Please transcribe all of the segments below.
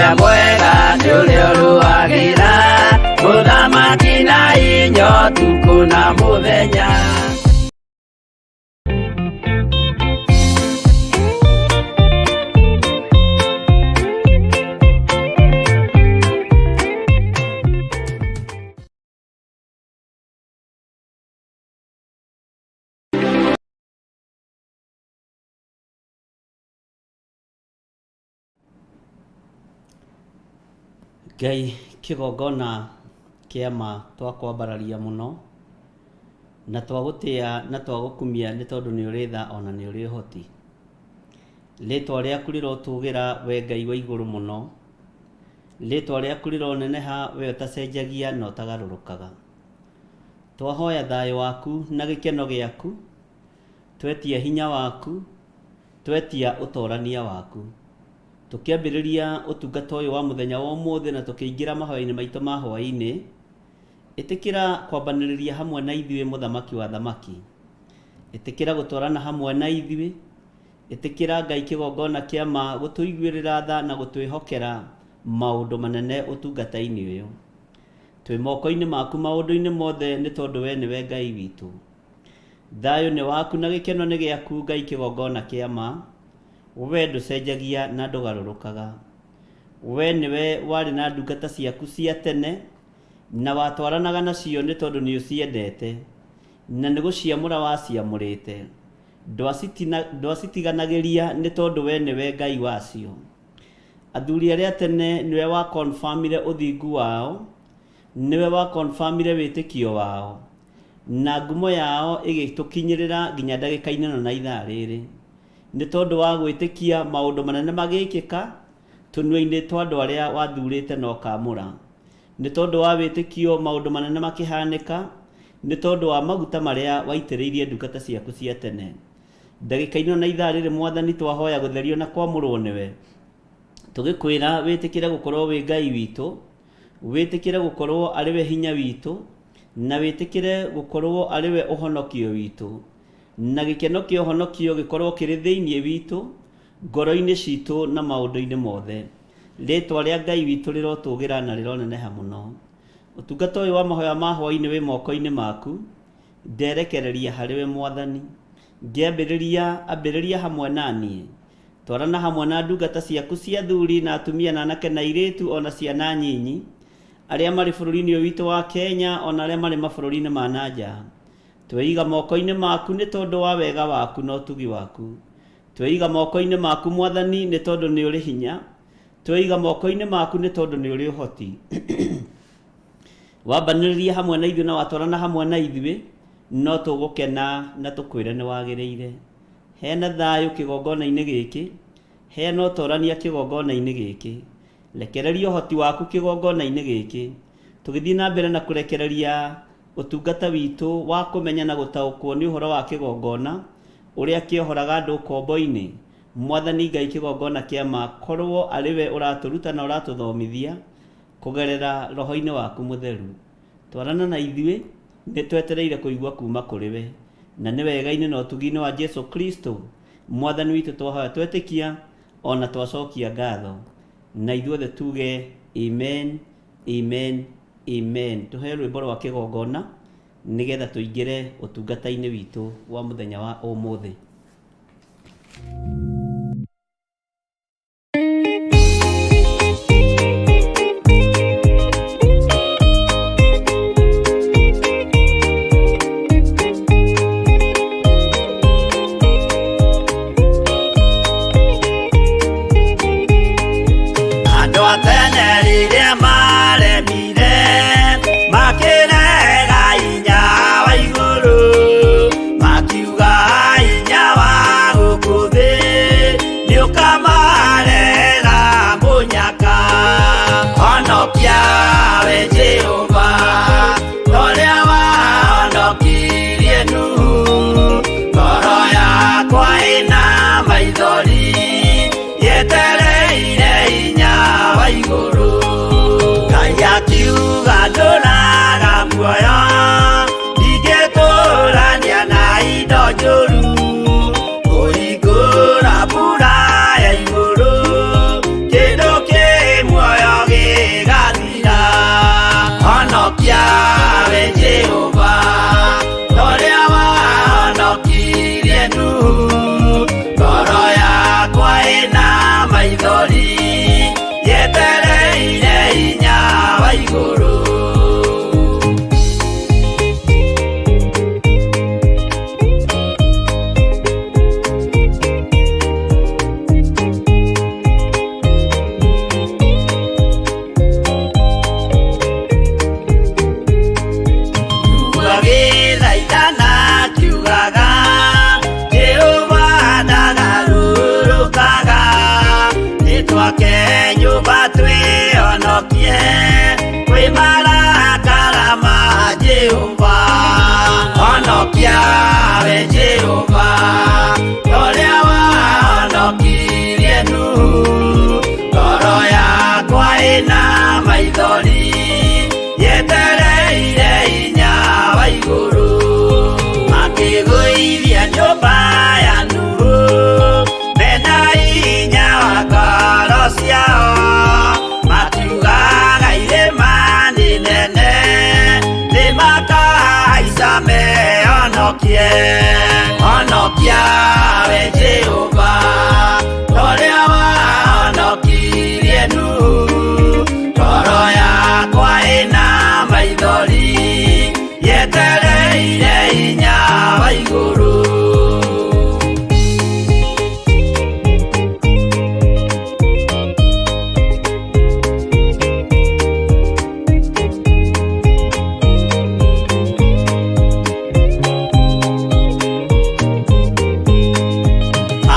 ũrĩa mwega nĩ ũrĩa ũrũagĩra mũthamaki na hinya ũtukũ na mũthenya. Ngai kĩgongona kĩa ma twakwambararia mũno na twagũtĩa na twagũkumia nĩ tondũ nĩ ũrĩ tha ona nĩ ũrĩ ũhoti. Rĩtwa rĩaku rĩrotũgĩra we Ngai wa igũrũ mũno, rĩtwa rĩaku rĩroneneha we ũtacenjagia na ũtagarũrũkaga. Twahoya thayũ waku na gĩkeno gĩaku, twetia hinya waku, twetia ũtorania waku. Tũkĩambĩrĩria ũtungata ũyũ wa mũthenya wa ũmũthĩ na tũkĩingĩra mahoya-inĩ maitũ ma hwaĩ-inĩ, ĩtĩkĩra kwambanĩrĩria hamwe na ithuĩ mũthamaki wa thamaki, ĩtĩkĩra gũtwarana hamwe na ithuĩ, ĩtĩkĩra Ngai kĩgongona kĩa ma gũtũiguĩrĩra tha na gũtwĩhokera maũndũ manene ũtungata-inĩ ũyũ. Twĩ moko-inĩ maku maũndũ-inĩ mothe nĩ tondũ we nĩwe Ngai witũ. Thayũ nĩ waku na gĩkeno nĩ gĩaku Ngai kĩgongona kĩa ma, we ndũcenjagia na ndũgarũrũkaga. We nĩwe warĩ na ndungata ciaku cia tene na watwaranaga nacio nĩ tondũ nĩ ũciendete na nĩ gũciamũra waciamũrĩte. Ndwacitiganagĩria nĩ tondũ we nĩwe Ngai wacio. Athuri arĩa tene nĩwe wa confirmire ũthingu wao, nĩwe wa confirmire wĩtĩkio wao na ngumo yao ĩgĩtũkinyĩrĩra nginya ndagĩka-inĩ na ithaa rĩrĩ. Nĩ tondũ wa gwĩtĩkia maũndũ manene magĩkĩka tũnua-inĩ twa andũ arĩa wathurĩte na ũkamũra. Nĩ tondũ wa wĩtĩkio maũndũ manene makĩhanĩka, nĩ tondũ wa maguta marĩa waitĩrĩirie ndungata ciaku cia tene. Ndagĩka-inĩ na ithaa rĩrĩ Mwathani twahoya gũtherio na kwamũrwo nĩwe. Tũgĩkwĩra wĩtĩkĩre gũkorwo wĩ Ngai witũ, wĩtĩkĩre gũkorwo arĩ we hinya witũ, na wĩtĩkĩre gũkorwo arĩ we ũhonokio witũ. Na gĩkeno kĩa ũhonokio gĩkorwo kĩrĩ thĩinĩ witũ, ngoro-inĩ citũ na maũndũ-inĩ mothe. Rĩtwa rĩa Ngai witũ rĩrotũgĩra na rĩroneneha mũno. Ũtungata ũyũ wa mahoya ma hwaĩ-inĩ wĩ moko-inĩ maku, nderekereria harĩ we Mwathani. Ambĩrĩria hamwe naniĩ, twarana hamwe na ndungata ciaku cia athuri na atumia na anake na airĩtu ona ciana nyinyi, arĩa marĩ bũrũri-inĩ ũyũ witũ wa Kenya ona arĩa marĩ mabũrũri-inĩ ma nanja. Tweiga moko-inĩ maku nĩ tondũ wa wega waku na ũtugi waku. Tweiga moko-inĩ maku Mwathani nĩ tondũ nĩ ũrĩ hinya. Tweiga moko-inĩ maku nĩ tondũ nĩ ũrĩ ũhoti. Wambanĩrĩria hamwe na ithuĩ na watwarana hamwe na ithuĩ, no tũgũkena na tũkwĩre nĩ wagĩrĩire. Heana thayũ kĩgongona-inĩ gĩkĩ, heana ũtorania kĩgongona-inĩ gĩkĩ, rekereria ũhoti waku kĩgongona-inĩ gĩkĩ. Tũgĩthiĩ na mbere na kũrekereria ũtungata witũ wa kũmenya na gũtaũkwo nĩ ũhoro wa kĩgongona ũrĩa kĩohoraga andũ kombo-inĩ. Mwathani Ngai kĩgongona kĩa ma korwo arĩ we ũratũruta na ũratũthomithia kũgerera roho-inĩ waku mũtheru. Twarana na ithuĩ, nĩ twetereire kũigua kuma kũrĩ we, na nĩ wega-inĩ na ũtugi-inĩ wa Jesu Kristo Mwathani witũ twahoya twetĩkia ona twacokia ngatho, na ithuothe tuge amen, amen, amen. Tũhe rwĩmbo rwa kĩgongona nĩgetha tũingĩre ũtungata-inĩ witũ wa mũthenya wa ũmũthĩ. Makiuga hinya wa Guthii kwĩ marakara ma Jehova. Honokia we Jehova, ũrĩa wahonokirie Nuhu. Ngoro yakwa ĩna maithori, yetereire hinya wa igũrũ. Makĩgũithia nyũmba ya Nuhu, mena hinya wa ngoro ciao. Makiugaga irĩma nĩ nene, nĩmakahaica mehonokie. Honokia we Jehova, ũrĩa wahonokirie Nuhu. Ngoro yakwa ĩna maithori, yetereire hinya wa igũrũ.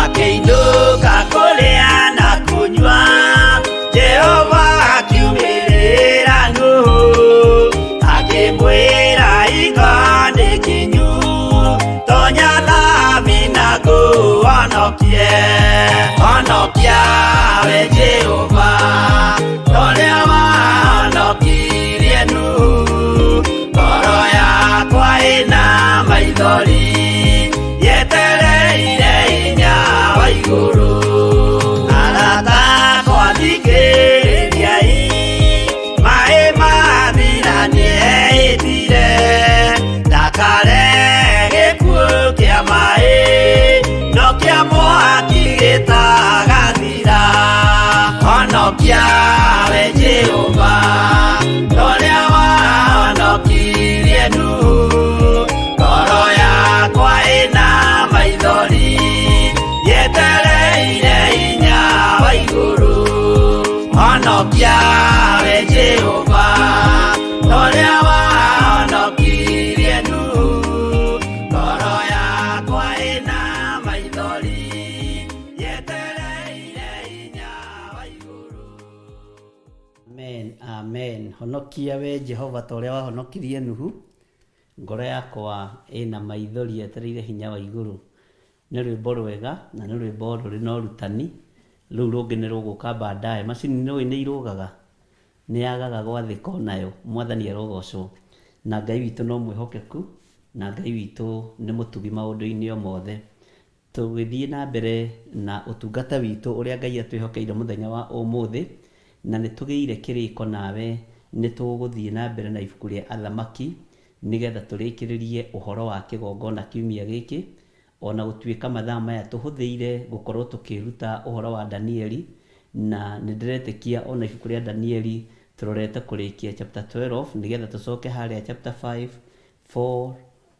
Akĩinũka kũrĩa na kũnyua, Jehova akiumĩrĩra Nuhu. Akĩmwĩra iko nĩ kinyu, tonya thabina ngũhonokie. Honokia we Jehova, ũrĩa wahonokirie Nuhu. Ngoro yakwa ĩna maithori, yetereire hinya wa igũrũ. Arata akwa thikĩrĩriai, maĩ mathira nĩehĩtire. Ndakare gĩkuũ kĩa maĩ, no kĩa mwaki gĩtagathira. Honokia we Jehova, ũrĩa wahonokirie Nuhu. Ngoro yakwa ĩna maithori, yetereire hinya wa igũrũ. Honokia we Jehova, ũrĩa wahonokirie Nuhu. Ngoro yakwa ĩna maithori, yetereire hinya wa igũrũ. Amen, amen. Honokia we Jehova ta ũrĩa wahonokirie Nuhu. Ngoro yakwa ĩna maithori, yetereire hinya wa igũrũ. Nĩ rwĩmbo rwega na nĩ rwĩmbo rũrĩ na ũrutani. Rũu rũngĩ nĩ rũgũka baadaye. Macini nĩ irũgaga, nĩ yagaga gwathĩka onayo. Mwathani arogocwo. Na Ngai witũ no mwĩhokeku, na Ngai witũ nĩ mũtugi maũndũ-inĩ o mothe. Tũgĩthiĩ na mbere na ũtungata witũ ũrĩa Ngai atwĩhokeire mũthenya wa ũmũthĩ, na nĩ tũgĩire kĩrĩko nawe, nĩ tũgũthiĩ na mbere na ibuku rĩa Athamaki, nĩgetha tũrĩkĩrĩrie ũhoro wa kĩgongona kiumia gĩkĩ. Ona gũtuĩka mathaa maya tũhũthĩire gũkorwo tũkĩruta ũhoro wa Danieli, na nĩ ndĩretĩkia ona ibuku rĩa Danieli tũrorete kũrĩkia chapter 12, nĩgetha tũcoke harĩa chapter 5, 4,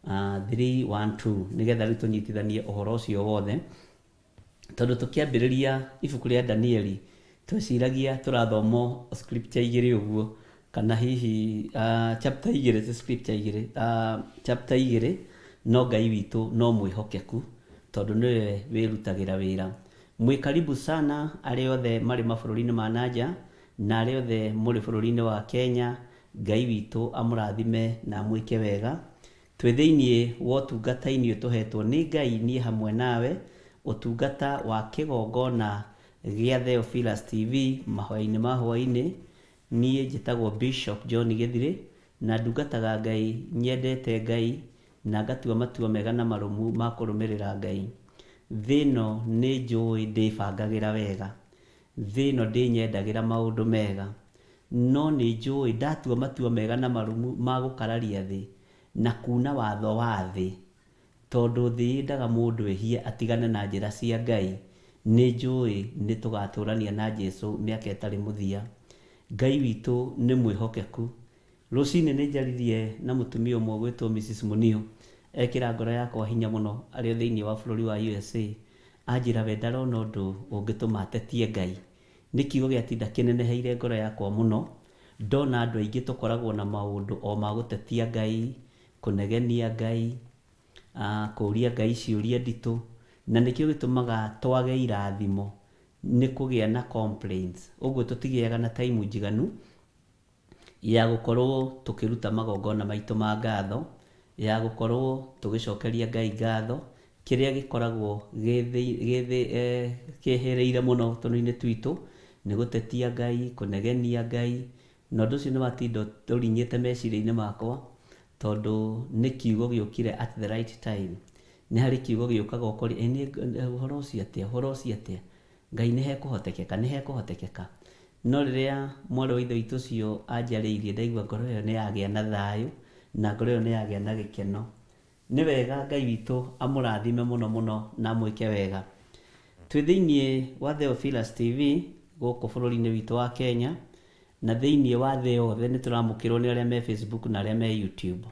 3, 1, 2, nĩgetha rĩu tũnyitithanie ũhoro ũcio wothe. Tondũ tũkĩambĩrĩria ibuku rĩa Danieli, tweciragia tũrathomo scripture igĩrĩ ũguo, kana hihi chapter igĩrĩ, ti scripture igĩrĩ, chapter igĩrĩ. No Ngai witũ no mwĩhokeku, tondũ nĩwe wĩrutagĩra wĩra. Mwĩ karibu sana arĩa othe marĩ mabũrũri-inĩ ma nanja, na arĩa othe mũrĩ bũrũri-inĩ wa Kenya. Ngai witũ amũrathime na mwĩke wega. Twĩ thĩiniĩ wa ũtungata-inĩ ũtũhetwo nĩ Ngai niĩ hamwe nawe, ũtungata wa kĩgongona gĩa Theophilus TV, mahoya-inĩ ma hwaĩ-inĩ. Niĩ njĩtagwo Bishop John Githiri, na ndungataga Ngai, nyendete Ngai, na ngatua matua mega na marũmu ma kũrũmĩrĩra Ngai. Thĩ ĩno nĩ njũĩ ndĩbangagĩra wega, thĩ ĩno ndĩnyendagĩra maũndũ mega, no nĩ njũĩ ndatua matua mega na marũmu ma gũkararia thĩ na kuna watho wa thĩ, tondũ thĩ yendaga mũndũ ehie atigane na njĩra cia Ngai. Nĩ njũĩ nĩ tũgatũrania na Jesũ mĩaka ĩtarĩ mũthia. Ngai witũ nĩ mwĩhokeku. Rũcinĩ nĩ njaririe na mũtumia ũmwe gwĩtwo Mrs. Munio, ekĩra ngoro yakwa hinya mũno arĩ thĩinĩ wa bũrũri wa USA. Anjĩra we ndarona ũndũ ũngĩtũma atetie Ngai. Nĩ kiugo gĩatinda kĩneneheire ngoro yakwa mũno, ndona andũ aingĩ tũkoragwo na maũndũ o ma gũtetia Ngai, kũnegenia Ngai, kũũria Ngai ciũria nditũ, na nĩkĩo gĩtũmaga twage irathimo, nĩ kũgĩa na complaints. Ũguo tũtigĩaga na time njiganu ya gũkorwo tũkĩruta magongona maitũ ma ngatho, ya gũkorwo tũgĩcokeria Ngai ngatho, kĩrĩa gĩkoragwo kĩehereire mũno tũnua-inĩ twitũ nĩ gũtetia Ngai, kũnegenia Ngai, na ũndũ ũcio nĩ watinda ũrinyĩte meciria-inĩ makwa, tondũ nĩ kiugo gĩũkire at the right time. Nĩ harĩ kiugo gĩũkaga ũkori ũhoro ũcio atĩa, Ngai nĩ hekũhotekeka. No rĩrĩa mwarĩ wa ithe witũ ũcio anjarĩirie, ndaigua ngoro ĩyo nĩ yagĩa na thayũ, na ngoro ĩyo nĩ yagĩa na gĩkeno. Nĩ wega Ngai witũ amũrathime mũno mũno na amwĩke wega. Twĩ thĩinĩ wa Theophilus TV gũkũ bũrũri-inĩ witũ wa Kenya, na thĩinĩ wa thĩ yothe nĩ tũramũkĩrwo nĩ arĩa me Facebook na arĩa me YouTube.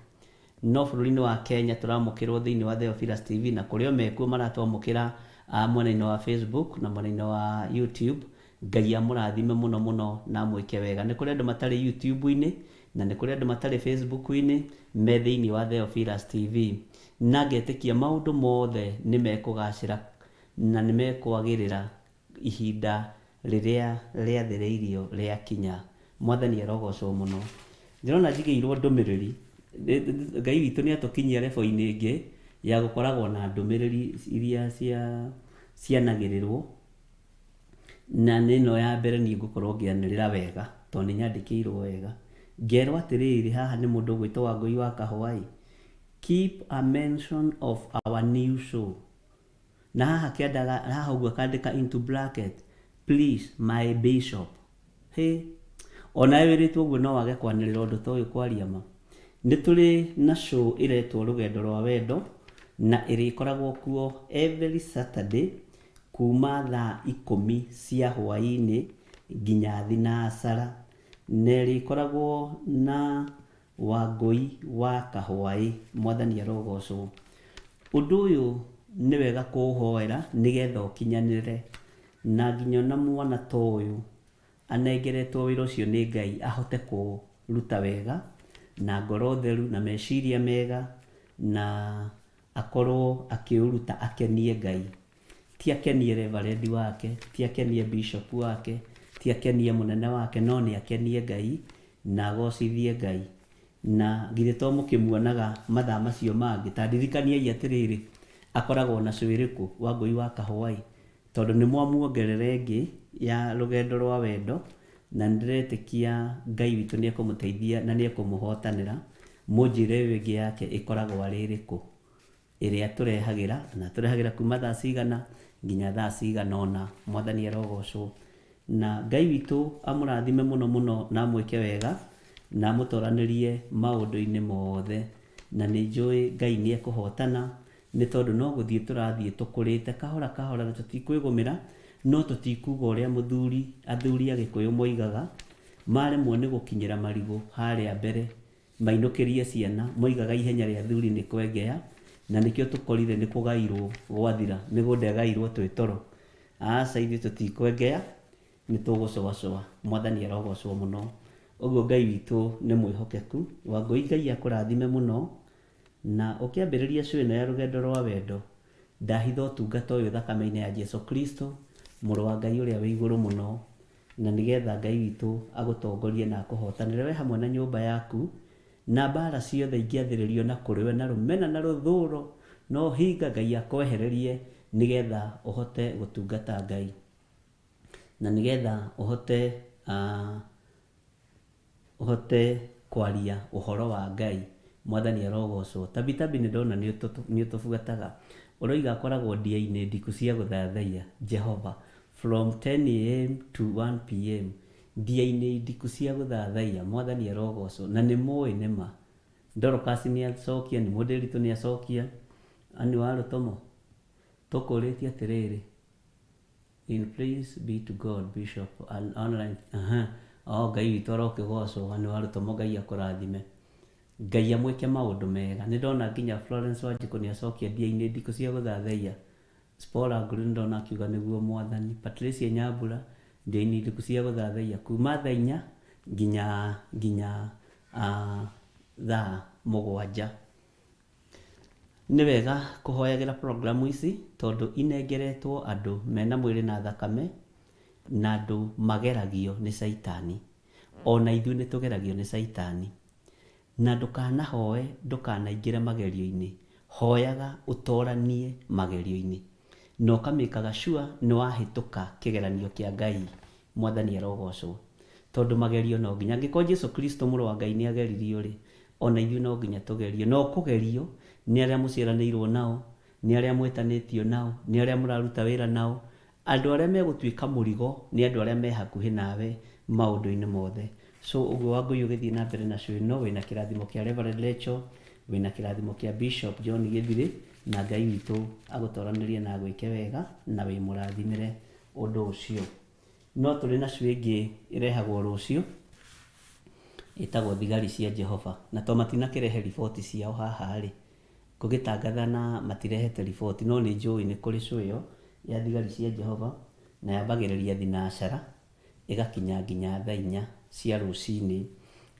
No bũrũri-inĩ wa Kenya tũramũkĩrwo thĩinĩ wa Theophilus TV, na kũrĩa mekuo maratwamũkĩra mwena-inĩ wa Facebook na mwena-inĩ wa YouTube. Ngai amũrathime mũno mũno na amwĩke wega. Nĩ kũrĩ andũ matarĩ YouTube-inĩ, na nĩ kũrĩ andũ matarĩ Facebook-inĩ, me thĩinĩ wa Theophilus TV. Na ngetĩkia maũndũ mothe nĩ mekũgacĩra na nĩ mekwagĩrĩra ihinda rĩrĩa rĩathĩrĩirio rĩakinya. Mwathani arogocwo mũno. Ndĩrona njigĩirwo ndũmĩrĩri. Ngai witũ nĩ atũkinyia level-inĩ ĩngĩ ya gũkoragwo na ndũmĩrĩri iria cianagĩrĩrwo, na nĩno ya mbere niĩ ngũkorwo ngĩanĩrĩra wega tondũ nĩ nyandĩkĩirwo wega. Ngerwo atĩrĩrĩ, haha nĩ mũndũ ũgwĩtwo Wangui wa Kahũai, keep a mention of our new show. Na haha ũguo akandĩka into bracket, please my bishop. Onawe wĩrĩtwo ũguo no wage kwanĩrĩra ũndũ ta ũyũ kwaria ma. Nĩ tũrĩ na show ĩretwo rũgendo rwa wendo, na ĩrĩkoragwo kuo every Saturday kuma thaa 10 cia hwaĩ-inĩ nginya thinacara, na ĩrĩkoragwo na Wangui wa Kahũai. Mwathani arogocwo. Ũndũ ũyũ nĩ wega kũũhoera nĩgetha ũkinyanĩre, na nginya na mwana ta ũyũ anengeretwo wĩra ũcio nĩ Ngai ahote kũruta wega na ngoro theru na meciria mega, na akorwo akĩũruta akenie Ngai. Ti akenie reverend wake, ti akenie bishop wake, ti akenie mũnene wake, no nĩ akenie Ngai na agocithie Ngai. Na githĩ to mũkĩmuonaga mathaa macio mangĩ, ta ndirikaniai atĩrĩrĩ, akoragwo na show ĩrĩkũ Wangui wa Kahũai, tondũ nĩ mwamuongerera ĩngĩ ya rũgendo rwa wendo, na ndĩretĩkia Ngai witũ nĩ ekũmũteithia na nĩ ekũmũhotanĩra. Mũnjĩre ĩngĩ yake ĩkoragwo arĩ ĩrĩkũ, ĩrĩa tũrehagĩra, na tũrehagĩra kuma thaa cigana nginya thaa cigana ũna. Mwathani arogocwo. Na Ngai witũ amũrathime mũno mũno na amwĩke wega na amũtoranĩrie maũndũ-inĩ mothe, na nĩ njũĩ Ngai nĩ ekũhotana, nĩ tondũ no gũthiĩ tũrathiĩ tũkũrĩte kahora kahora, na tũtikwĩgũmĩra, no tũtikuga ũrĩa athuri Agĩkũyũ moigaga, maremwo nĩ gũkinyĩra marigũ harĩa mbere mainũkĩrie ciana, moigaga ihenya rĩa athuri nĩ kwengea, na nĩkĩo tũkorire nĩ kũgairwo gwathira, mĩgũnda ĩgairwo twĩ toro. Aca ithuĩ tũtikwengea, nĩ tũgũcogacoga. Mwathani arogocwo mũno. Ũguo Ngai witũ nĩ mwĩhokeku. Wangui, Ngai akũrathime mũno, na ũkĩambĩrĩria show ĩno ya rũgendo rwa wendo, ndahitha ũtungata ũyũ thakame-inĩ ya Jesu Kristo, mũrũ wa Ngai ũrĩa wĩ igũrũ mũno, na nĩgetha Ngai witũ agũtongorie na akũhotanĩre we hamwe na nyũmba yaku, na mbara ciothe ingĩathĩrĩrio na kũrĩwe na rũmena na rũthũũro, no hinga Ngai akwehererie nĩgetha ũhote gũtungata Ngai, na nĩgetha ũhote kwaria ũhoro wa Ngai. Mwathani arogocwo. Tabi nĩ ndona nĩ ũtũbuataga. Ũroiga akoragwo ndia-inĩ ndiku cia gũthathaiya Jehova from 10 AM to 1 PM. Ndia-inĩ ndiku cia gũthathaiya. Mwathani arogocwo. Na nĩ mũĩ nĩma. Dorcas nĩ acokia, nĩ Mũndĩritũ nĩ acokia. Ani wa Rũtomo tũkũrĩtie atĩrĩrĩ, in praise be to God bishop and online. Ngai witũ arokĩgocwo. Ani wa Rũtomo, Ngai akũrathime. Ngai amwĩke maũndũ mega. Nĩ ndona nginya Florence Wanjikũ nĩ acokia ndia-inĩ ndiku cia gũthathaiya. Spora Nguru nĩ ndona akiuga nĩguo Mwathani. Patricia Nyambura, ndia-inĩ ndiku cia gũthathaiya kuma thaa 4 nginya thaa 7. Nĩ wega kũhoyagĩra programu ici tondũ inengeretwo andũ mena mwĩrĩ na thakame, na andũ mageragio nĩ Saitani. ona ithuĩ nĩ tũgeragio nĩ Saitani, na ndũkanahoe ndũkanaingĩre magerio-inĩ, hoyaga ũtoranie magerio-inĩ na ũkamĩkaga sure nĩ wahĩtũka kĩgeranio kĩa Ngai. Mwathani arogocwo, tondũ magerio no nginya, angĩkorwo Jesu Kristo mũrũ wa Ngai nĩ ageririo rĩ, ona ithuĩ no nginya tũgerio. No kũgerio nĩ arĩa mũciaranĩirwo nao, nĩ arĩa mwĩtanĩtio nao, nĩ arĩa mũraruta wĩra nao. Andũ arĩa megũtuĩka mũrigo nĩ andũ arĩa me hakuhĩ nawe maũndũ-inĩ mothe. So ũguo Wangũi ũgĩthiĩ na mbere na show ĩno, wĩna kĩrathimo kĩa Reverend Rachel, wĩna kĩrathimo kĩa Bishop John Githiri, na Ngai witũ agũtoranĩrie na agwĩke wega na wĩ mũrathimĩre ũndũ ũcio. No tũrĩ na show ĩngĩ ĩrehagwo rũciũ ĩtagwo Thigari cia Jehova, na to matinakĩrehe riboti ciao haha rĩ, kũgĩtangatha na matirehete riboti, no nĩ njũĩ nĩ kũrĩ show ĩyo ya Thigari cia Jehova na yambagĩrĩria thinacara ĩgakinya nginya thaa 4 cia rũcinĩ.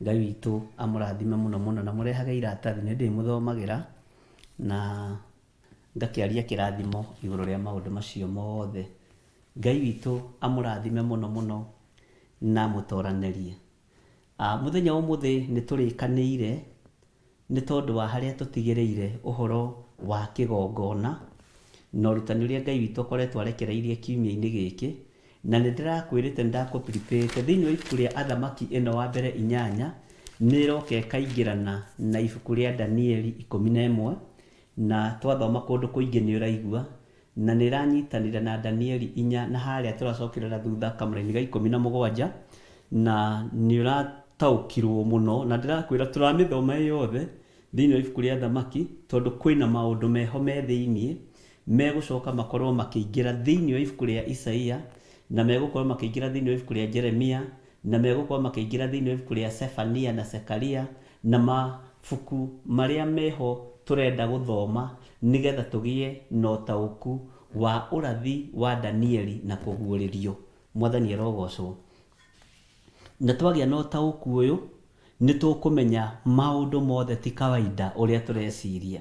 Ngai witũ amũrathime mũno mũno, na mũrehage iratathi nĩ ndĩmũthomagĩra na ngakĩaria kĩrathimo igũrũ rĩa maũndũ macio mothe. Ngai witũ amũrathime mũno mũno na mũtoranĩrie. Mũthenya ũmũthĩ nĩ tũrĩkanĩire nĩ tondũ wa harĩa tũtigĩrĩire ũhoro wa kĩgongona na ũrutani ũrĩa Ngai witũ akoretwo arekereirie kiumia-inĩ gĩkĩ, na nĩ ndĩrakwĩrĩte ndakũprepare thĩinĩ wa ibuku rĩa Athamaki ĩno wa mbere 8 nĩ ĩroka ĩkaingĩrana na ibuku rĩa Danieli 11, na twathoma kũndũ kũingĩ nĩ ũraigua, na nĩ ĩranyitanĩra na Danieli 4 na harĩa tũracokerera thutha kamũra-inĩ ga 17, na nĩ ũrataũkirwo mũno, na ndĩrakwĩra tũramĩthoma yothe thĩinĩ wa ibuku rĩa Athamaki tondũ kwĩna maũndũ meho me thĩinĩ megũcoka makorwo makĩingĩra thĩinĩ wa ibuku rĩa Isaia, na megũkorwo makĩingĩra thĩinĩ wa ibuku rĩa Jeremia, na megũkorwo makĩingĩra thĩinĩ wa ibuku rĩa Sefania na Sekaria, na mabuku marĩa meho tũrenda gũthoma nĩgetha tũgĩe na ũtaũku wa ũrathi wa Danieli na kũguũrĩrio. Mwathani arogocwo. Na twagĩa na ũtaũku ũyũ nĩ tũkũmenya maũndũ mothe ti kawaida ũrĩa tũreciria,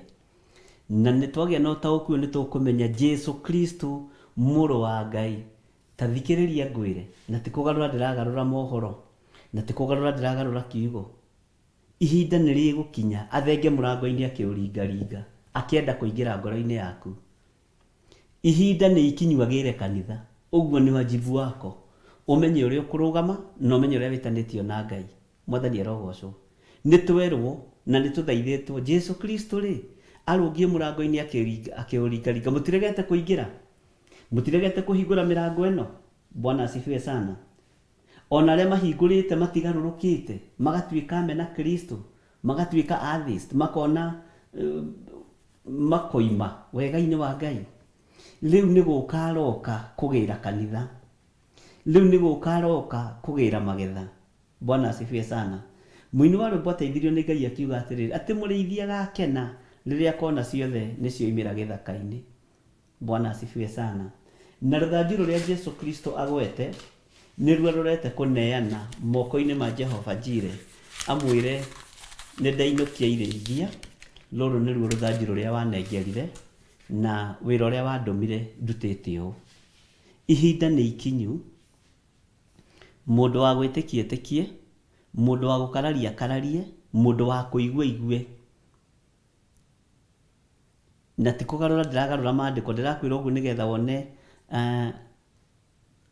na nĩ twagĩa na ũtaũku ũyũ nĩ tũkũmenya Jesu Kristo mũrũ wa Ngai. Ta thikĩrĩria ngwĩre, na ti kũgarũra ndĩragarũra mohoro, na ti kũgarũra ndĩragarũra kiugo. Ihinda nĩ rĩgũkinya athenge mũrango-inĩ akĩũringaringa akĩenda kũingĩra ngoro-inĩ yaku. Ihinda nĩ ikinyu agĩre kanitha, ũguo nĩ wajibu wako ũmenye ũrĩa ũkũrũgama na ũmenye ũrĩa wĩtanĩtio na Ngai. Mwathani arogocwo. Nĩ twerwo na nĩ tũthaithĩtwo Jesu Kristo rĩ arũngie mũrango-inĩ akĩũringaringa, mũtiregete kũingĩra, mũtiregete kũhingũra mĩrango ĩno. Bwana asifiwe sana. Ona arĩa mahingũrĩte matigarũrũkĩte magatuĩka amena Kristo, magatuĩka atheist, makona makoima wega-inĩ wa Ngai. Rĩu nĩ gũka aroka kũgĩra kanitha, rĩu nĩ gũka aroka kũgĩra magetha. Bwana asifiwe sana. Mũini wa rwĩmbo ateithirio nĩ Ngai akiuga atĩrĩrĩ atĩ mũrĩithia agakena rĩrĩa akona ciothe nĩ cioimĩra gĩthaka-inĩ. Bwana asifiwe sana. Na rũthanju rũrĩa Jesu Kristo agwete nĩruo rũrete kũneana moko-inĩ ma Jehova Jire, amwĩre nĩ ndainũkia irĩithia, rũrũ nĩruo rũthanju rũrĩa wanengerire na wĩra ũrĩa wandũmire ndutĩte ũũ. Ihinda nĩ ikinyu, mũndũ wa gwĩtĩkia etĩkie, mũndũ wa gũkararia akararie, mũndũ wa kũigua igue. Na ti kũgarũra ndĩragarũra maandĩko, ndĩrakwĩra ũguo nĩgetha wone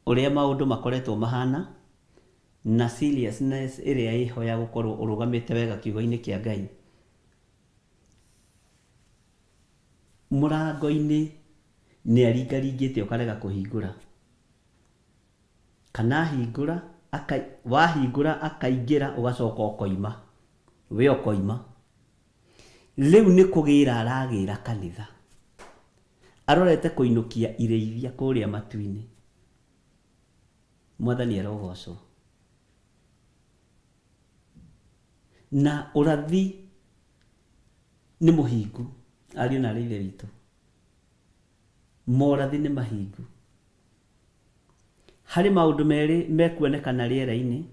ũrĩa maũndũ makoretwo mahana na seriousness ĩrĩa ĩho ya gũkorwo ũrũgamĩte wega kiugo-inĩ kĩa Ngai. Mũrango-inĩ nĩ aringaringĩte ũkarega kũhingũra, kana hingũra wahingũra akaingĩra ũgacoka ũkoima, we ũkoima. Rĩu nĩ kũgĩra aragĩra kanitha, arorete kũinũkia irĩithia kũrĩa matu-inĩ. Mwathani arogocwo. Na ũrathi nĩ mũhingu, ariũ na arĩ ithe witũ, morathi nĩ mahingu. Harĩ maũndũ merĩ mekuonekana rĩera-inĩ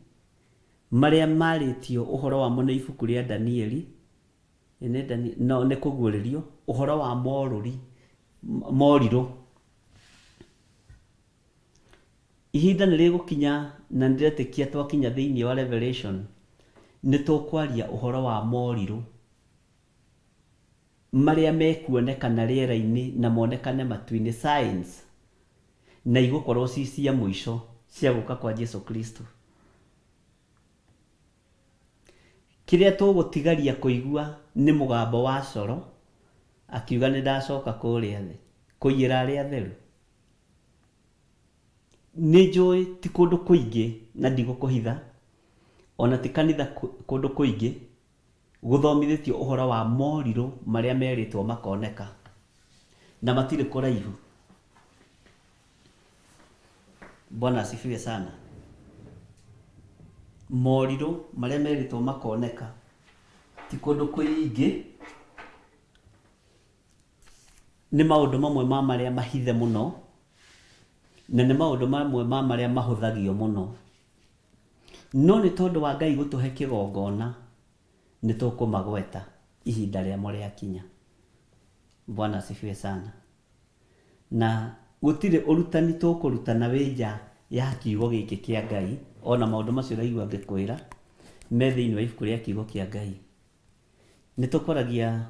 marĩa marĩtio ũhoro wamo nĩ ibuku rĩa Danieli, no nĩ kũguũrĩrio ũhoro wa morirũ. ihinda nĩ rĩgũkinya na ndĩretĩkia twakinya thĩinĩ wa Revelation nĩ tũkwaria ũhoro wa morirũ marĩa mekuonekana rĩera-inĩ na monekane matu-inĩ, signs, na igũkorwo ci cia mũico cia gũka kwa Jesu Kristo. Kĩrĩa tũgũtigaria kũigua nĩ mũgambo wa coro akiuga nĩ ndacoka kũrĩa thĩ kũiyĩra arĩa atheru. Nĩ njũĩ ti kũndũ kũingĩ na ndigũkũhitha, ona ti kanitha kũndũ kũingĩ gũthomithĩtio ũhoro wa morirũ marĩa merĩtwo makoneka na matirĩ kũraihu. Bwana asifiwe sana. Morirũ marĩa merĩtwo makoneka ti kũndũ kũingĩ, nĩ maũndũ mamwe ma marĩa mahithe mũno, na nĩ maũndũ mamwe ma marĩa mahũthagio mũno, no nĩ tondũ wa Ngai gũtũhe kĩgongona nĩ tũkũmagweta ihinda rĩamo rĩakinya. Bwana asifiwe sana. Na gũtirĩ ũrutani tũkũrutana wĩ nja ya kiugo gĩkĩ kĩa Ngai, ona maũndũ macio ũraigua ngĩkwĩra me thĩinĩ wa ibuku rĩa kiugo kĩa Ngai. Nĩ tũkoragia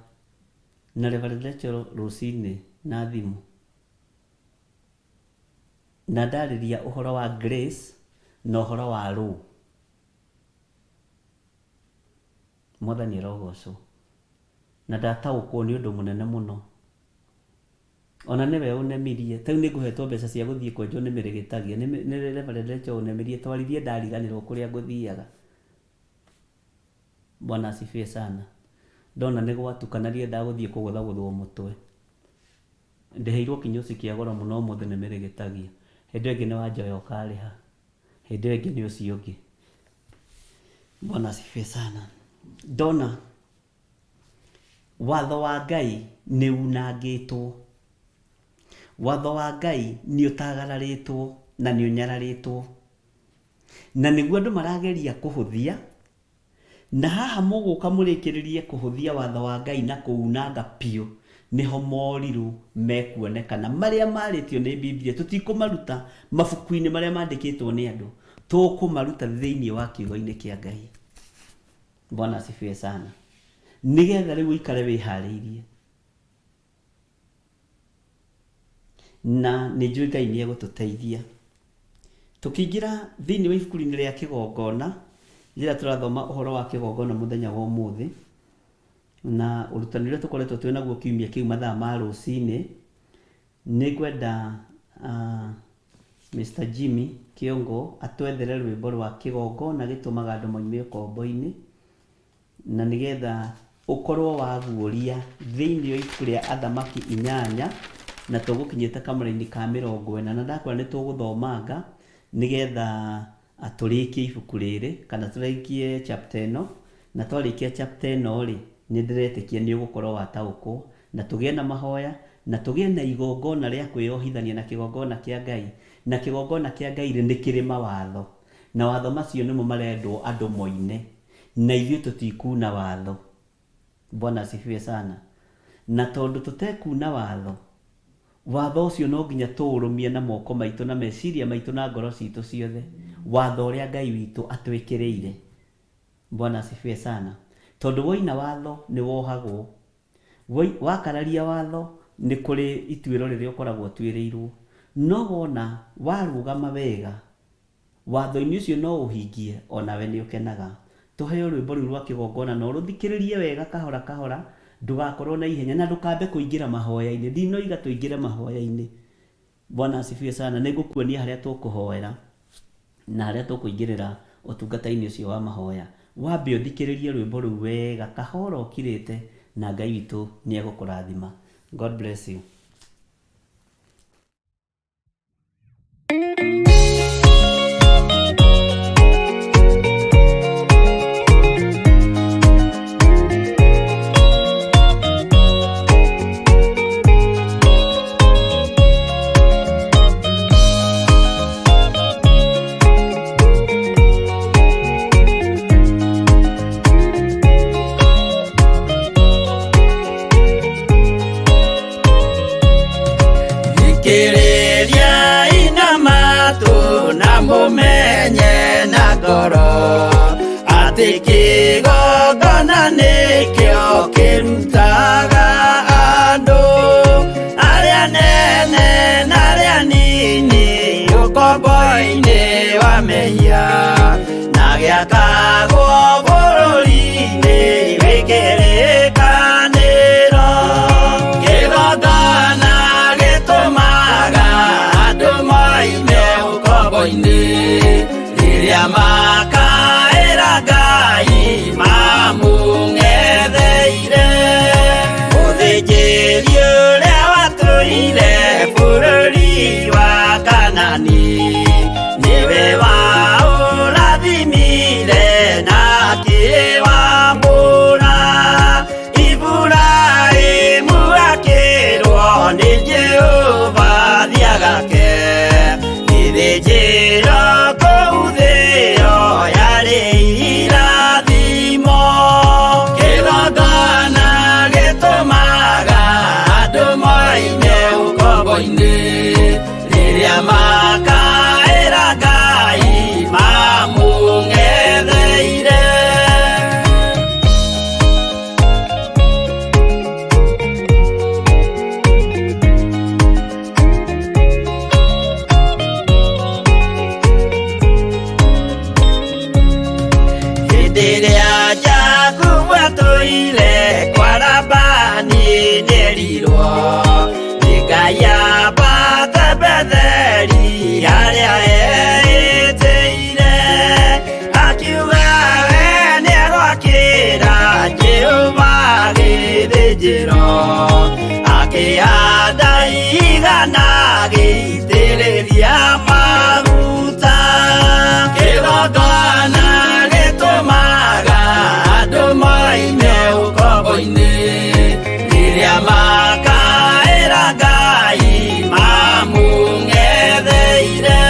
na Reverend Rachel rũcinĩ na thimũ na ndarĩria ũhoro wa grace na ũhoro wa law. Mwathani arogocwo na ndataũkwo nĩ ũndũ mũnene mũno, ona nĩwe ũnemirie. Tau nĩ ngũhetwo mbeca cia gũthiĩ kwenjwo nĩ mĩrĩgĩtagia, nĩ Reverend Rachel ũnemirie twarithie ndariganĩrwo kũrĩa ngũthiaga. Bwana asifiwe sana. Ndona nĩ gwatukana ndiendaga gũthiĩ kũgũthagũthwo mũtwe, ndĩheirwo kinyosi kĩa goro mũno ũmũthĩ nĩ mĩrĩgĩtagia. Hĩndĩ ĩngĩ nĩ Wanjoya ũkarĩha, hĩndĩ ĩngĩ nĩ ũcio ũngĩ. Bwana asifiwe sana. Ndona watho wa Ngai nĩ unangĩtwo, watho wa Ngai nĩ ũtagararĩtwo na nĩ ũnyararĩtwo, na nĩguo andũ marageria kũhũthia, na haha mũgũka mũrĩkĩrĩrie kũhũthia watho wa Ngai na kũunanga piũ, nĩho morirũ mekuonekana marĩa marĩtio nĩ Biblia. Tũtikũmaruta mabuku-inĩ marĩa mandĩkĩtwo nĩ andũ, tũkũmaruta thĩinĩ wa kiugo-inĩ kĩa Ngai. Bwana asifiwe sana. Nĩgetha rĩu ũikare wĩharĩirie, na nĩ njũĩ Ngai nĩ egũtũteithia. Tũkĩingĩra thĩinĩ wa ibuku-inĩ rĩa kĩgongona, rĩrĩa tũrathoma ũhoro wa kĩgongona mũthenya wa ũmũthĩ, na ũrutani ũrĩa tũkoretwo twĩ naguo kiumia kĩu mathaa ma rũcinĩ, nĩ ngwenda Mr. Jimmy Kĩongo atwethere rwĩmbo rwa kĩgongona gĩtũmaga andũ moime ũkombo-inĩ, na nĩgetha ũkorwo waguũria thĩinĩ wa ibuku rĩa Athamaki 8 na tũgũkinyĩte kamũra-inĩ ka 40, na ndakwĩra nĩ tũgũthomanga nĩgetha atũrĩkie ibuku rĩrĩ, kana tũrĩkie chapter ĩno, na twarĩkia chapter ĩno rĩ, nĩ ndĩretĩkia nĩ ũgũkorwo wataũkwo, na tũgĩe na mahoya, na tũgĩe na igongona rĩa kwĩyohithania na kĩgongona kĩa Ngai. Na kĩgongona kĩa Ngai nĩ kĩrĩ mawatho, na watho macio nĩmo marendwo andũ moine, na ithuĩ tũtikuna watho. Bwana asifiwe sana. Na tondũ tũtekuna watho, watho ũcio no nginya tũũrũmie na moko maitũ na meciria maitũ na ngoro citũ ciothe, watho ũrĩa Ngai witũ atwĩkĩrĩire. Bwana asifiwe sana. Tondũ woina watho nĩ wohagwo, wakararia watho nĩ kũrĩ ituĩro rĩrĩa ũkoragwo tuĩrĩirwo, no wona warũgama wega watho-inĩ ũcio no ũhingie, onawe nĩ ũkenaga. Tũheo rwĩmbo rũu rwa kĩgongona no rũthikĩrĩrie wega kahora kahora, ndũgakorwo na ihenya, na ndũkambe kũingĩra mahoya-inĩ. Ndinoiga tũingĩre mahoya-inĩ. Bwana asifiwe sana. Nĩ ngũkuonia harĩa tũkũhoera na harĩa tũkũingĩrĩra ũtungata-inĩ ũcio wa mahoya. Wambe ũthikĩrĩrie rwĩmbo rũu wega kahora ũkirĩte, na Ngai witũ nĩ egũkũrathima. God bless you. ihanda igana gĩitĩrĩria maguta. Kĩgongona gĩtũmaga andũ moime ũkombo-inĩ rĩrĩa makaĩra Ngai mamũng'etheire.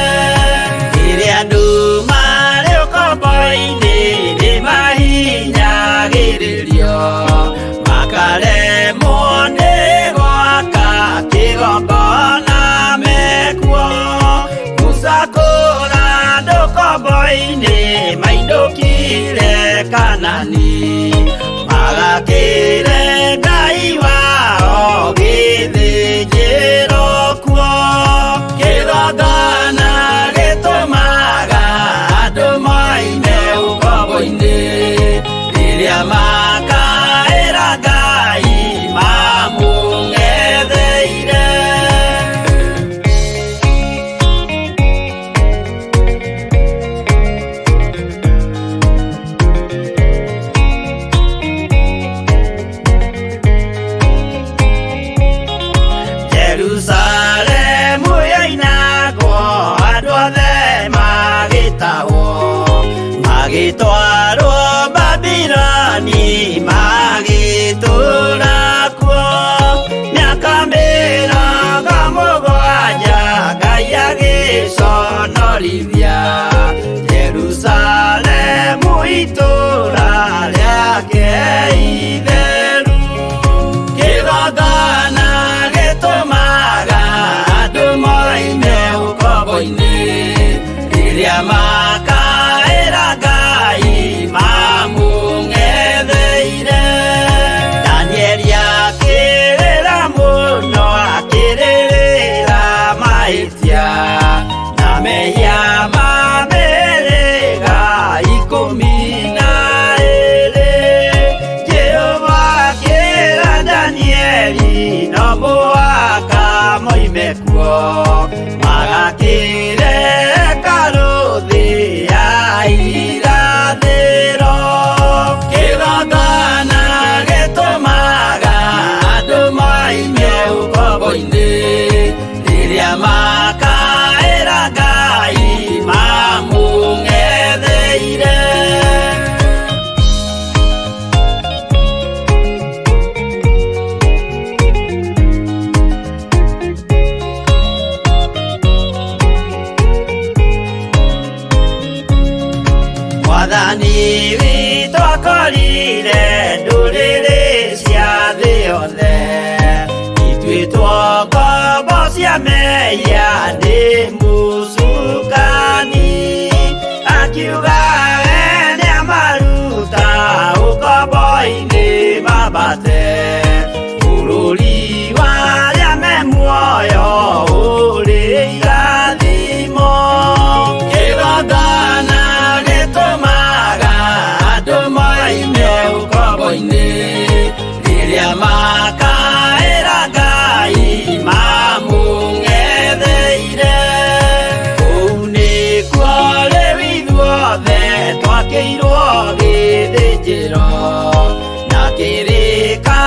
Rĩrĩa andũ marĩ ũkombo-inĩ nĩ mahinyagĩrĩrio makaremwo nĩ gwaka kĩgongona mekuo. Gũcakũra andũ ũkombo-inĩ mainũkire Kanani magakĩre Ngai wao gĩthĩnjĩro kuo. Kĩgongona gĩtũmaga andũ moime ũkombo-inĩ rĩrĩa makaĩra Ngai mamũng'etheire. Jerusalemu yainagwo andũ othe magĩtahwo magĩtwarwo Babironi magĩtũũra kuo. Mĩaka mĩrongo mũgwanja Ngai agĩconorithia Jerusalemu itũũra rĩake itheru. Kĩgongona gĩtũmaga andũ moime ũkombo-inĩ rĩrĩa makaĩra Ngai mamũng'etheire. Danieli akĩrĩra mũno akĩrĩrĩra mahĩtia na mehia ma mĩhĩrĩga 12. Jehova akĩra Danieli no mũhaka moime kuo magakĩre hekarũ thĩ ya irathĩro. Kĩgongona gĩtũmaga andũ moime ũkombo-inĩ rĩrĩa makaĩra Ngai mamũng'etheire. Mwathani witũ akorire ndũrĩrĩ cia thĩ yothe ituĩtwo ngombo cia mehia nĩ mũcukani. Akiuga we nĩamaruta ũkombo-inĩ mambate bũrũri wa arĩa me muoyo ũrĩ irathimo. Kĩgongona gĩtũmaga andũ moime ũkombo-inĩ rĩrĩa makaĩra Ngai mamũng'etheire. Kũu nĩkuo rĩu ithuothe twakĩirwo gĩthĩnjĩro na kĩrĩkanĩro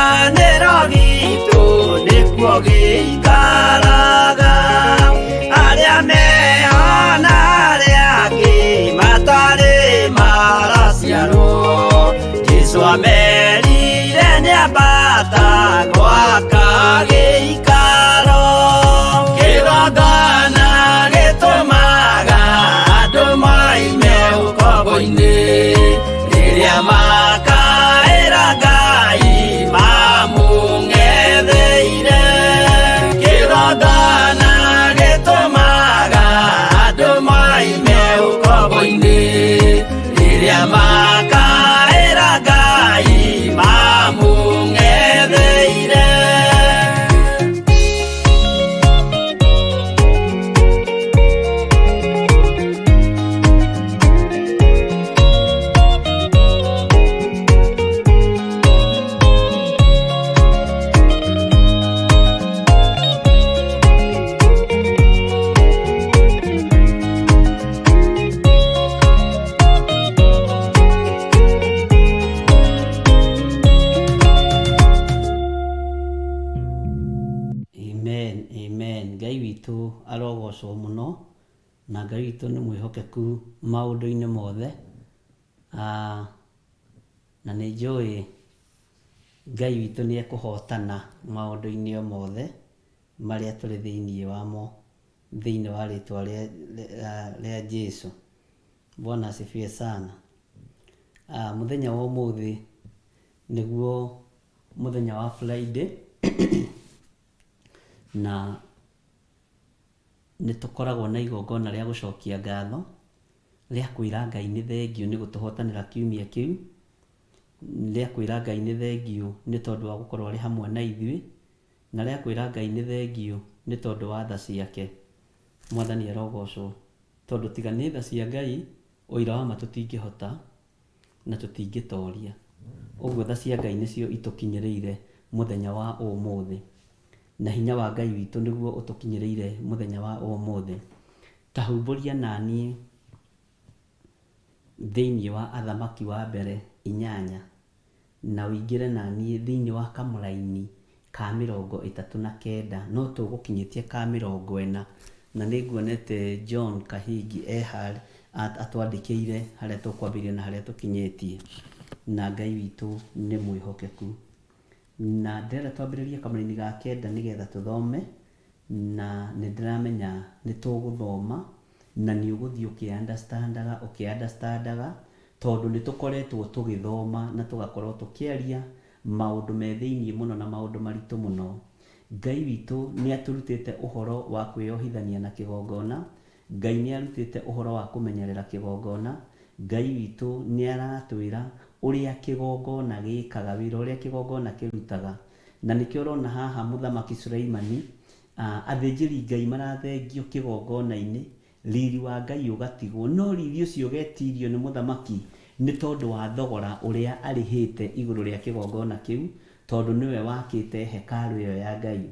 witũ arogocwo mũno, na Ngai witũ nĩ mwĩhokeku maũndũ-inĩ mothe. Na nĩ njũĩ Ngai witũ nĩ ekũhotana maũndũ-inĩ mothe marĩa tũrĩ thĩinĩ wamo, thĩinĩ wa rĩtwa rĩa Jesũ. Bwana asifiwe sana. Mũthenya wa ũmũthĩ nĩguo mũthenya wa Friday na nĩ tũkoragwo na igongona rĩa gũcokia ngatho, rĩa kwĩra Ngai nĩ thengio nĩ gũtũhotanĩra kiumia kĩu, rĩa kwĩra Ngai nĩ thengio nĩ tondũ wa gũkorwo arĩ hamwe na ithuĩ, na rĩa kwĩra Ngai nĩ thengio nĩ tondũ wa tha ciake. Mwathani arogocwo, tondũ tiga nĩ tha cia Ngai, ũira wa ma tũtingĩhota na tũtingĩtoria. Ũguo tha cia Ngai nĩcio itũkinyĩrĩire mũthenya wa ũmũthĩ, na hinya wa Ngai witũ nĩguo ũtũkinyĩrĩire mũthenya wa ũmũthĩ. Tahumbũria naniĩ thĩinĩ wa Athamaki wa mbere 8 na ũingĩre naniĩ thĩinĩ wa kamũraini ka 39, no tũgũkinyĩtie ka 40, na nĩ nguonete John Kahingi atwandĩkĩire harĩa tũkwambĩrĩria na harĩa tũkinyĩtie, na Ngai witũ nĩ mwĩhokeku. Na ndĩrenda twambĩrĩrie kamũraini ga 9 nĩgetha tũthome, na nĩ ndĩramenya nĩ tũgũthoma na nĩ ũgũthiĩ ũkĩ-understandaga, tondũ nĩ tũkoretwo tũgĩthoma na tũgakorwo tũkĩaria maũndũ me thĩinĩ mũno na maũndũ maritũ mũno. Ngai witũ nĩ atũrutĩte ũhoro wa kwĩyohithania na kĩgongona, Ngai nĩ arutĩte ũhoro wa kũmenyerera kĩgongona, Ngai witũ nĩ aratwĩra ũrĩa kĩgongona gĩkaga, wĩra ũrĩa kĩgongona kĩrutaga. Na nĩkĩo ũrona haha Mũthamaki Suleimani, athĩnjĩri Ngai marathengio kĩgongona-inĩ, riri wa Ngai ũgatigwo, no riri ũcio ũgetirio nĩ mũthamaki nĩ tondũ wa thogora ũrĩa arĩhĩte igũrũ rĩa kĩgongona kĩu, tondũ nĩwe wakĩte hekarũ ĩyo ya Ngai.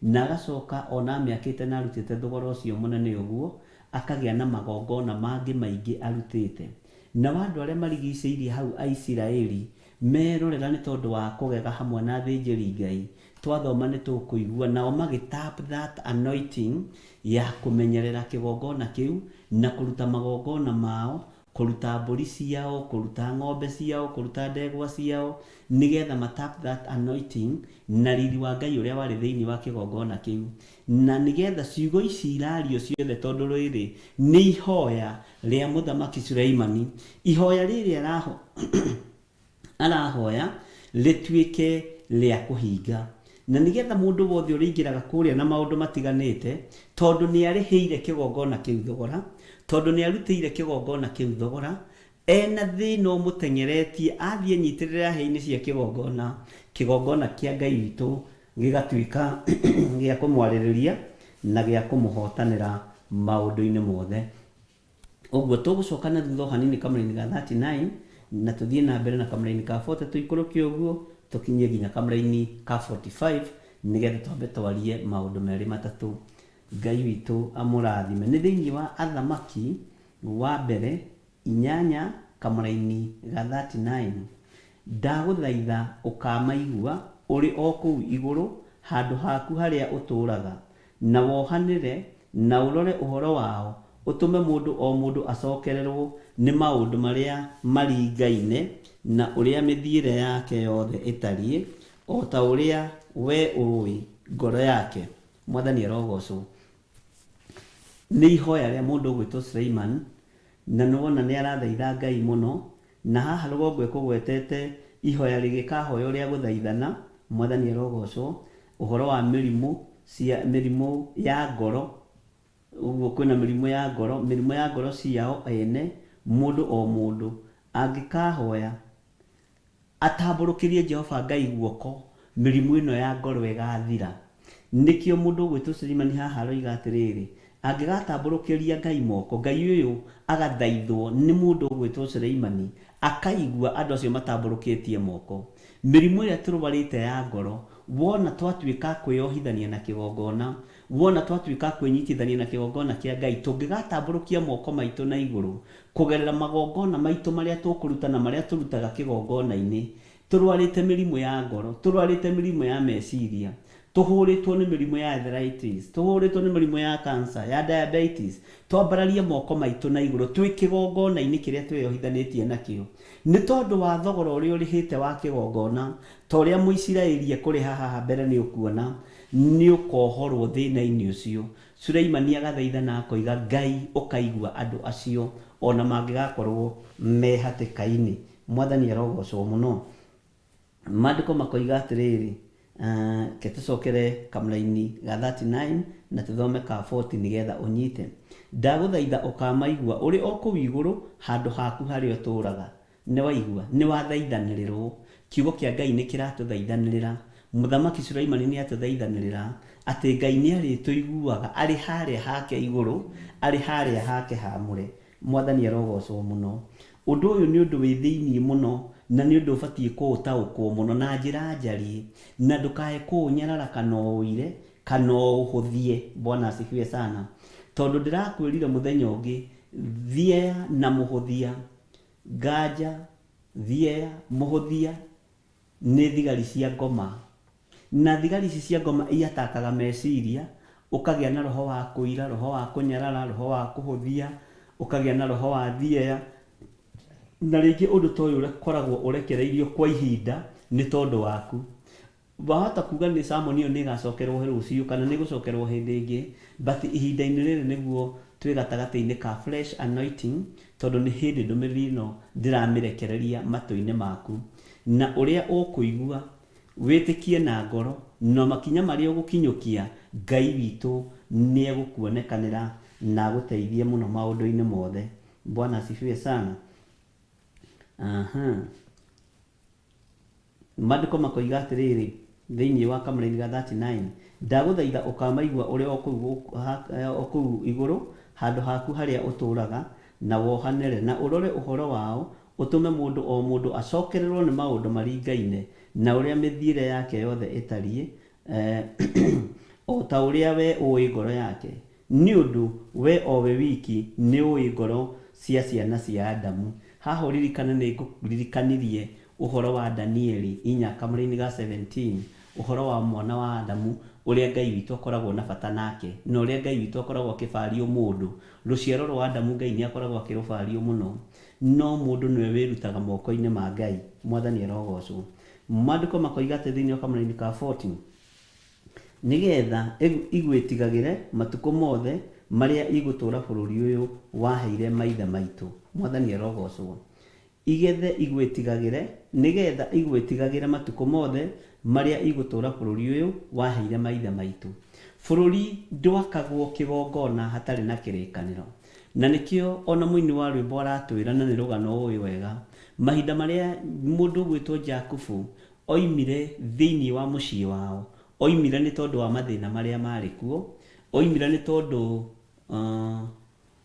Na agacoka ona amĩakĩte na arutĩte thogora ũcio mũnene ũguo, akagĩa na magongona mangĩ maingĩ arutĩte. Na andũ arĩa marigicĩirie hau a Isiraeli merorera nĩ tondũ wa kũgega hamwe na athĩnjĩri Ngai, twathoma nĩ tũkũigua, nao magĩtap that anointing ya kũmenyerera kĩgongona kĩu na kũruta magongona mao, kũruta mbũri ciao, kũruta ng'ombe ciao, kũruta ndegwa ciao, nĩgetha matap that anointing na riri wa Ngai ũrĩa warĩ thĩinĩ wa kĩgongona kĩu. Na nĩgetha ciugo ici irario ciothe, tondũ rĩrĩ nĩ ihoya rĩa Mũthamaki Suleimani, ihoya rĩrĩ arahoya rĩtuĩke rĩa kũhinga. Na nĩgetha mũndũ wothe ũrĩingĩraga kũrĩa na maũndũ matiganĩte, tondũ nĩ arĩhĩire kĩgongona kĩu thogora, tondũ nĩ arutĩire kĩgongona kĩu thogora, ena thĩna ũmũtenyeretie, athiĩ nyitĩrĩra hĩa-inĩ cia kĩgongona kĩa Ngai witũ gĩgatuĩka gĩa kũmwarĩrĩria na gĩa kũmũhotanĩra maũndũ-inĩ mothe. Ũguo tũgũcoka na thutha hanini kamũraini ga 39 na tũthiĩ na mbere na kamũraini ka 40, tũikũrũkie ũguo tũkinyie nginya kamũraini ka 45, nĩgetha twambe twarie maũndũ merĩ matatũ. Ngai witũ amũrathime. Nĩ thĩinĩ wa Athamaki wa mbere 8 kamũraini ga 39. Ndagũthaitha ũkamaigua ũrĩ o kũu igũrũ handũ haku harĩa ũtũũraga, na wohanĩre na ũrore ũhoro wao, ũtũme mũndũ o mũndũ acokererwo nĩ maũndũ marĩa maringaine na ũrĩa mĩthiĩre yake yothe ĩtariĩ, o ta ũrĩa we ũĩ ngoro yake. Mwathani arogocwo. Nĩ ihoya rĩa mũndũ ũgwĩtwo Suleiman, na nĩwona nĩ arathaitha Ngai mũno, na haha rũgongo ekũgwetete ihoya rĩgĩkahoywo rĩa gũthaithana. Mwathani arogocwo. Ũhoro wa mĩrimũ ya ngoro, ũguo kwĩna mĩrimũ ya ngoro ciao ene, mũndũ o mũndũ angĩkahoya atambũrũkĩrie Jehova Ngai guoko, mĩrimũ ĩno ya ngoro ĩgathira. Nĩkĩo mũndũ ũgwĩtwo Suleimani haha aroiga atĩrĩrĩ, angĩgatambũrũkĩria Ngai moko, Ngai ũyũ agathaithwo nĩ mũndũ ũgwĩtwo Suleimani, akaigua andũ acio matambũrũkĩtie moko. Mĩrimũ ĩrĩa tũrũarĩte ya ngoro, wona twatuĩka kwĩyohithania na kĩgongona, wona twatuĩka kwĩnyitithania na kĩgongona kĩa Ngai, tũngĩgatambũrũkia moko maitũ na igũrũ kũgerera magongona maitũ marĩa tũkũruta na marĩa tũrutaga kĩgongona-inĩ, tũrũarĩte mĩrimũ ya ngoro, tũrũarĩte mĩrimũ ya meciria, Tũhũrĩtwo nĩ mĩrimũ ya arthritis, tũhũrĩtwo nĩ mĩrimũ ya cancer, ya diabetes, twambararie moko maitũ na igũrũ twĩ kĩgongona-inĩ kĩrĩa twĩyohithanĩtie nakĩo. Nĩ tondũ wa thogora ũrĩa ũrĩhĩte wa kĩgongona, ta ũrĩa Mũisiraeli ekũrĩha haha mbere nĩ ũkuona, nĩ ũkohorwo thĩna-inĩ ũcio. Suleimani agathaithana akoiga Ngai ũkaigua andũ acio ona mangĩgakorwo me hatĩka-inĩ. Mwathani arogocwo mũno. Maandĩko makoiga atĩrĩrĩ, ke tũcokere kamũra-inĩ ga 39 na tũthome ka 40 nĩgetha ũnyite. Ndagũthaitha ũkamaigua ũrĩ o kũu igũrũ handũ haku harĩa ũtũũraga. Nĩ waigua, nĩ wathaithanĩrĩrwo. Kiugo kĩa Ngai nĩ kĩratũthaithanĩrĩra. Mũthamaki Suleimani nĩ atũthaithanĩrĩra atĩ Ngai nĩ arĩtũiguaga arĩ harĩa hake igũrũ, arĩ harĩa hake haamũre. Mwathani arogocwo mũno. Ũndũ ũyũ nĩ ũndũ wĩ thĩinĩ mũno na nĩ ũndũ ũbatiĩ kũũtaũkwo mũno na njĩra njariĩ, na ndũkae kũũnyarara kana ũire kana ũhũthie. Bwana asifiwe sana. Tondũ ndĩrakwĩrire mũthenya ũngĩ, thiea na mũhũthia, nganja, thiea, mũhũthia nĩ thigari cia ngoma, na thigari ici cia ngoma iatakaga meciria, ũkagĩa na roho wa kũira, roho wa kũnyarara, roho wa kũhũthia, ũkagĩa na roho wa thiea. Na rĩngĩ ũndũ ta ũyũ ũkoragwo ũrekereirio kwa ihinda nĩ tondũ waku. Wahota kuga nĩ sermon ĩyo nĩ ĩgacokerwo rũciũ kana nĩ ĩgũcokerwo hĩndĩ ĩngĩ, but ihinda-inĩ rĩrĩ nĩguo twĩ gatagatĩ-inĩ ka fresh anointing, tondũ nĩ hĩndĩ ndũmĩrĩri ĩno ndĩramĩrekereria matũ-inĩ maku. Na ũrĩa ũkũigua wĩtĩkie na ngoro na makinya marĩa ũgũkinyũkia, Ngai witũ nĩ egũkuonekanĩra na agũteithie mũno maũndũ-inĩ mothe. Bwana asifiwe sana. Maandĩko makoiga atĩrĩrĩ thĩinĩ wa kamũra-inĩ ga 39, ndagũthaitha ũkamaigua ũrĩ o kũu igũrũ handũ haku harĩa ũtũũraga, na wohanĩre na ũrore ũhoro wao, ũtũme mũndũ o mũndũ acokererwo nĩ maũndũ maringaine na ũrĩa mĩthiĩre yake yothe ĩtariĩ, o ta ũrĩa we ũĩ ngoro yake, nĩ ũndũ we o we wiki nĩ ũĩ ngoro cia ciana cia Adamu. Haha ũririkane nĩ ngũririkanirie ũhoro wa Danieli 4 ga 17, ũhoro wa mwana wa Adamu ũrĩa Ngai witũ akoragwo na bata nake, na ũrĩa Ngai witũ akoragwo akĩbario mũndũ. Rũciaro rwa Adamu Ngai nĩ akoragwo akĩrũbario mũno, no mũndũ nĩwe wĩrutaga moko-inĩ ma Ngai. Mwathani arogocwo. Maandĩko makoiga atĩ thĩinĩ wa kamũra-inĩ ka 40, nĩgetha igwĩtigagĩre matukũ mothe marĩa igũtũũra bũrũri ũyũ waheire maithe maitũ. Mwathani arogocwo. Igethe igwĩtigagĩre, nĩgetha igwĩtigagĩre matukũ mothe marĩa igũtũũra bũrũri ũyũ waheire maithe maitũ. Bũrũri ndwakagwo kĩgongona hatarĩ na kĩrĩkanĩro, na nĩkĩo ona mũini wa rwĩmbo aratwĩra na nĩ rũgano ũĩ wega, mahinda marĩa mũndũ ũgwĩtwo Jakubu oimire thĩinĩ wa mũciĩ wao, oimire nĩ tondũ wa mathĩna marĩa marĩ kuo, oimire nĩ tondũ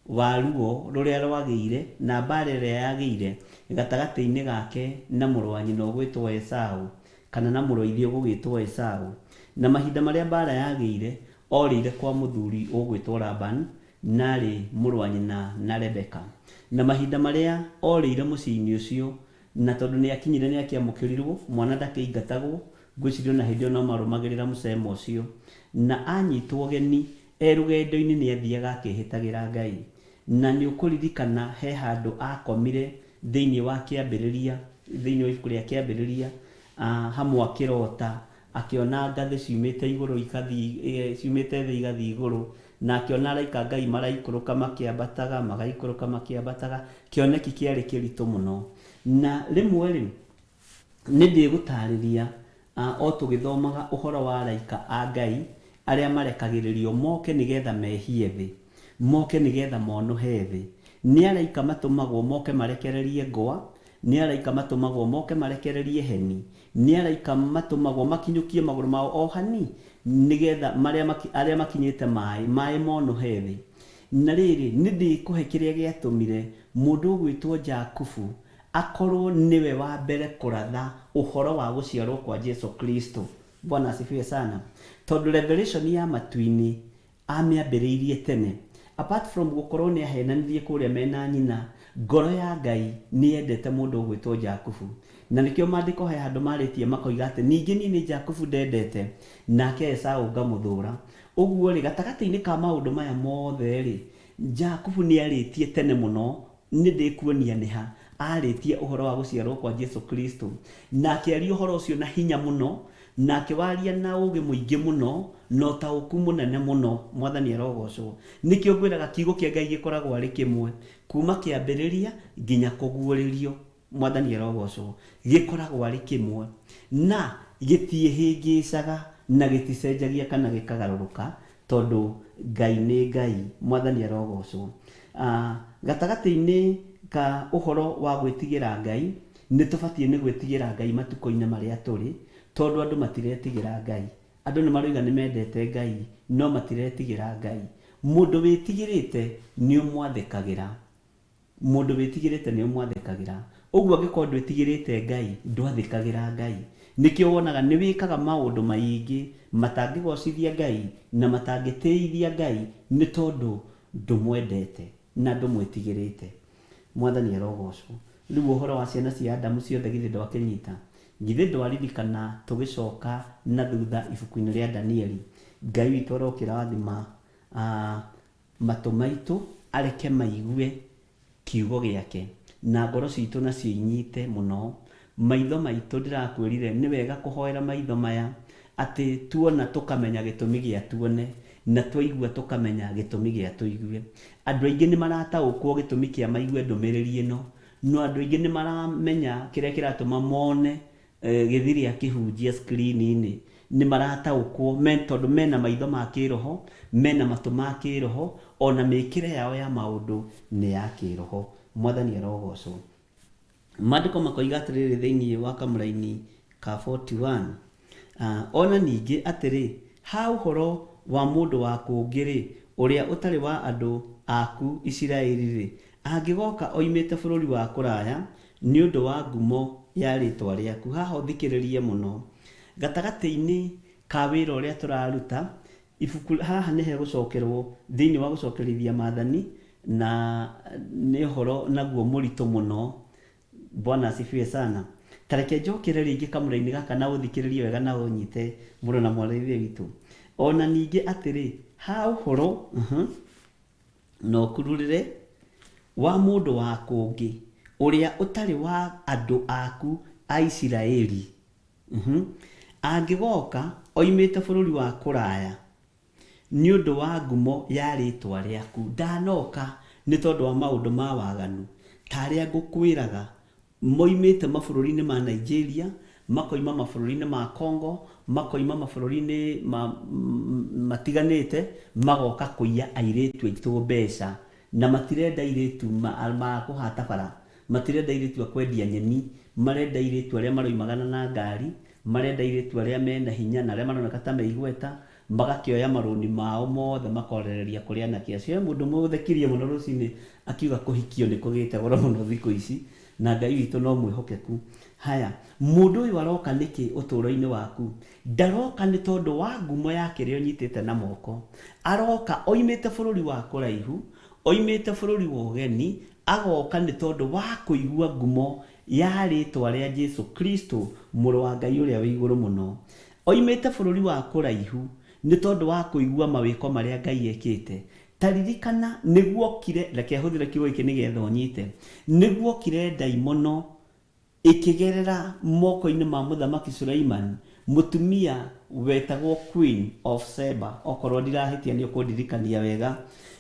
wa ruo rũrĩa rwagĩire na mbara ĩrĩa yagĩire gatagatĩ-inĩ gake na mũrũ wa nyina ũgwĩtwo Esaũ, kana na mũrũ wa ithe ũgwĩtwo Esaũ. Na mahinda marĩa mbara yagĩire, orĩire kwa mũthuri ũgwĩtwo Laban, narĩ mũrũ wa nyina na Rebeka. Na mahinda marĩa orĩire mũciĩ-inĩ ũcio, na tondũ nĩ akinyire nĩ akĩamũkĩrirwo, mwana ndakĩingatagwo, ngwĩciria na hĩndĩ ĩyo no marũmagĩrĩra mũcemo ũcio, na anyitwo ũgeni rũgendo-inĩ nĩ athiaga akĩhĩtagĩra Ngai. Na nĩ ũkũririkana he handũ akomire thĩinĩ wa kĩambĩrĩria, thĩinĩ wa ibuku rĩa kĩambĩrĩria, hamwe akĩrota, akĩona ngathĩ ciumĩte igũrũ ciumĩte thĩ igathiĩ igũrũ, na akĩona araika Ngai maraikũrũka makĩambataga, magaikũrũka makĩambataga, kĩoneki kĩarĩ kĩritũ mũno. Na rĩmwe rĩ, nĩ ndĩgũtarĩria o tũgĩthomaga ũhoro wa araika a Ngai arĩa marekagĩrĩrio moke nĩgetha mehie thĩ, moke nĩgetha monohe thĩ. Nĩ araika matũmagwo moke marekererie ngwa, nĩ araika matũmagwo moke marekererie heni, nĩ araika matũmagwo makinyũkie magũrũ mao o hani, nĩgetha arĩa makinyĩte maĩ monohe thĩ. Na rĩrĩ nĩ ndĩkũhe kĩrĩa gĩatũmire mũndũ ũgwĩtwo Jakubu akorwo nĩwe wa mbere kũratha ũhoro wa gũciarwo kwa Jesu Kristo. Bwana asifiwe sana. Tondũ revelation ya matu-inĩ amĩambĩrĩirie tene. Apart from gũkorwo nĩ ahenanirie kũrĩa mena nyina, ngoro ya Ngai nĩ yendete mũndũ ũgwĩtwo Jakubu. na nikio maandiko he handu maritie makoiga ati ningi ni Jakubu ndendete nake Esau ngamuthura. Uguo ri gatagati-ini ka maundu maya mothe ri Jakubu ni aritie tene muno ni ndikuonia ni ha aritie uhoro wa guciarwo kwa Jesu Kristo, na akiaria uhoro ucio na hinya muno, na akiwaria na ugi muingi muno no tauku munene muno. Mwathani arogocwo. Nikio ngwiraga kiugo kia Ngai gikoragwo ari kimwe kuma kiambiriria nginya kuguuririo. Mwathani arogocwo. Gikoragwo ari kimwe na gitiehingicaga na giticenjagia kana gikagaruruka tondu Ngai ni Ngai. Mwathani arogocwo. Gatagati-ini ka uhoro wa gwitigira Ngai ni tubatie ni gwitigira Ngai matuko-ini maria turi, tondu andu matiretigira Ngai. Andu ni maroiga ni mendete Ngai no matiretigira Ngai. Mundu witigirite ni umwathikagira, mundu witigirite ni umwathikagira. Uguo angikorwo ndwitigirite Ngai ndwathikagira Ngai. Nikio wonaga ni wikaga maundu maingi matangigocithia Ngai na matangiteithia Ngai ni tondu ndumwendete na ndumwitigirite. Mwathani arogocwo. Riu uhoro wa ciana cia Adamu ciothe githi ndwakinyita, githi ndwaririkana tugicoka na thutha ibuku-ini ria Danieli. Ngai witu arokira wathima matu maitu areke maigue kiugo giake na ngoro citu na ciinyite muno. Maitho maitu ndirakwirire ni wega kuhoera maitho maya ati tuona tukamenya gitumi gia tuone na twaigua tukamenya gitumi gia tuigue. Andu aingi ni marataukwo gitumi kia maigue ndumiriri ino, no andu aingi ni maramenya kiria kiratuma mone Githiri akihunjia screen-ini. Ni marataukwo tondu mena maitho ma kiroho, mena matu ma kiroho, ona mikire yao ya maundu ni ya kiroho. Mwathani arogocwo. Maandiko makoiga atiriri thiini wa kamuraini ka 41 ona ningi atiri ha uhoro wa mundu wa kungiri uria utari wa andu aku Isiraeli ri angigoka oimite bururi wa kuraya ni undu wa ngumo ya ritwa riaku. Haha uthikiririe muno gatagati-ini ka wira uria turaruta ibuku haha ni he gucokerwo thiini wa gucokerithia maathani na ni horo naguo murito muno. Bwana asifiwe sana. Tareke njokere ringi kamuraini gaka na uthikiririe wega na unyite muru na mwarithia witu. Ona ningi atiri ha uhoro no kururire wa mundu wa kungi uria utari wa andu aku a Isiraeli angigoka oimite bururi wa kuraya ni undu wa ngumo ya ritwa riaku. Ndanoka ni tondu wa maundu ma waganu taria ngukwiraga moimite mabururi-ini ma Nigeria, makoima mabururi-ini ma Congo, makoima mabururi-ini matiganite magoka kuiya airitu aitu mbeca na matirenda airitu ma kuhata bara, matirenda airitu akwendia nyeni, marenda airitu aria maroimagana na ngari, marenda airitu aria mena hinya na aria maroneka ta meigweta, magakioya maruni mao mothe makorereria kuria na kiacio. Mundu muthikirie muno rucini akiuga kuhikio ni kugite goro muno thiku ici na Ngai witu no mwihokeku. Haya, mundu uyu aroka niki uturo-ini waku? Ndaroka ni tondu wa ngumo yake rio nyitite na moko. Aroka oimite bururi wa kuraihu, oimite bururi wa ugeni, agoka ni tondu wa kuigua ngumo ya ritwa ria Jesu Kristo muru wa Ngai uria wi iguru muno. Oimite bururi wa kuraihu ni tondu wa kuigua mawiko maria Ngai ekite. Taririkana niguo kire reke huthira kiugo iki nigetha unyite niguo kire daimono ikigerera moko-ini ma muthamaki Suleiman mutumia wetagwo Queen of Sheba. Okorwo ndirahitia ni ukundirikania wega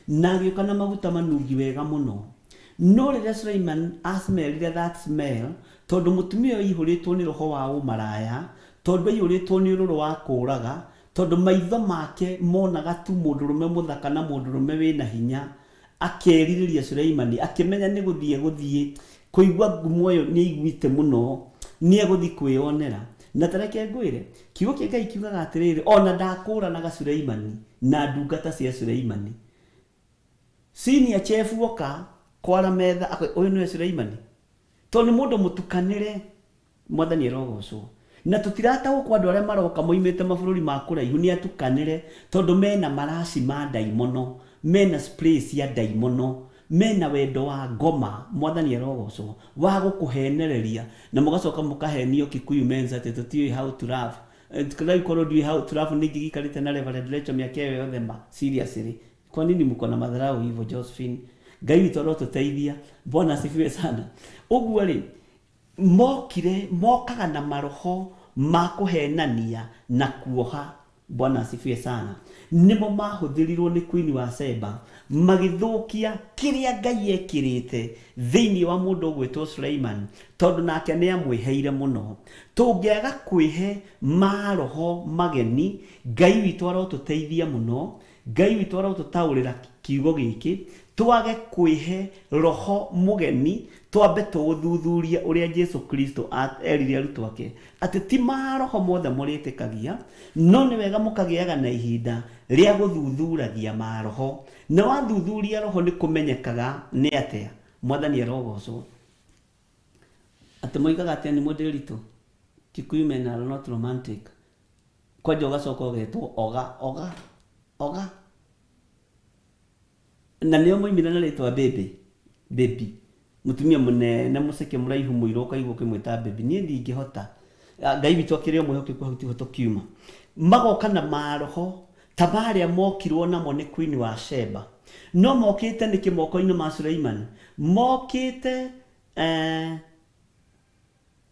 na gioka na maguta manungi wega muno. No riria Suleiman asmelire that smell tondu mutumia uyu ihuritwo ni roho wa umaraya, tondu ihuritwo ni roro wa kuraga, tondu maitho make monaga tu mundurume muthaka na mundurume wina hinya, akeririria Suleiman akimenya ni guthie kuigua ngumo yo ni igwite muno, ni aguthi kwionera. Na tareke ngwire kiugo kia Ngai kiugaga atiriri ona ndakuranaga Suleiman na ndungata cia Suleiman. Senior chef woka kwara metha uyu ni Suleiman tondu mundu mutukanire. Mwathani arogocwo. Na tutirata gukwa andu aria maroka moimite mabururi ma kuraihu ni atukanire tondu mena marasi ma daimono, mena spray cia daimono, mena wendo wa ngoma mwathani arogocwo wa gukuhenereria na mugacoka mukahenio Kikuyu men's ati tutiui how to love tukadai korwo ndiui how to love ningi gikarite na Reverend Rachel miaka iyo yothe ma seriously kwa nini mko na madharau hivyo Josephine Ngai witũ arotuteithia Bwana asifiwe sana uguo ri mokaga na maroho ma kuhenania na kuoha Bwana asifiwe sana nimo mahuthirirwo ni Queen wa Sheba magithukia kiria Ngai ekirite thiini wa mundu gwitwo Suleiman tondu nake ni amwiheire muno tungiaga kwihe maroho mageni Ngai witũ arotuteithia muno Ngai witũ arotutaurira kiugo giki twage kwihe roho mugeni twambe tuthuthuria uria Jesu Kristo erire arutwo ake ati ti maroho mothe muritikagia no ni wega mukagiaga na ihinda ria guthuthuragia maroho na wathuthuria roho ni kumenyekaga ni atia mwathani arogocwo ati moigaga ati ni mudiritu Kikuyu men are not romantic kwa joga soko getwo oga na niyo moimira na ritwa baby mutumia munene museke muraihu muiro kaigwo kimwita baby nie ndingihota Ngai witũ akĩrĩ mwĩhokeku kwahuti hoto kiuma magoka na maroho tabaria mokirwo namo ni Queen wa Sheba no mokite ni kimoko-inĩ ma Suleiman mokite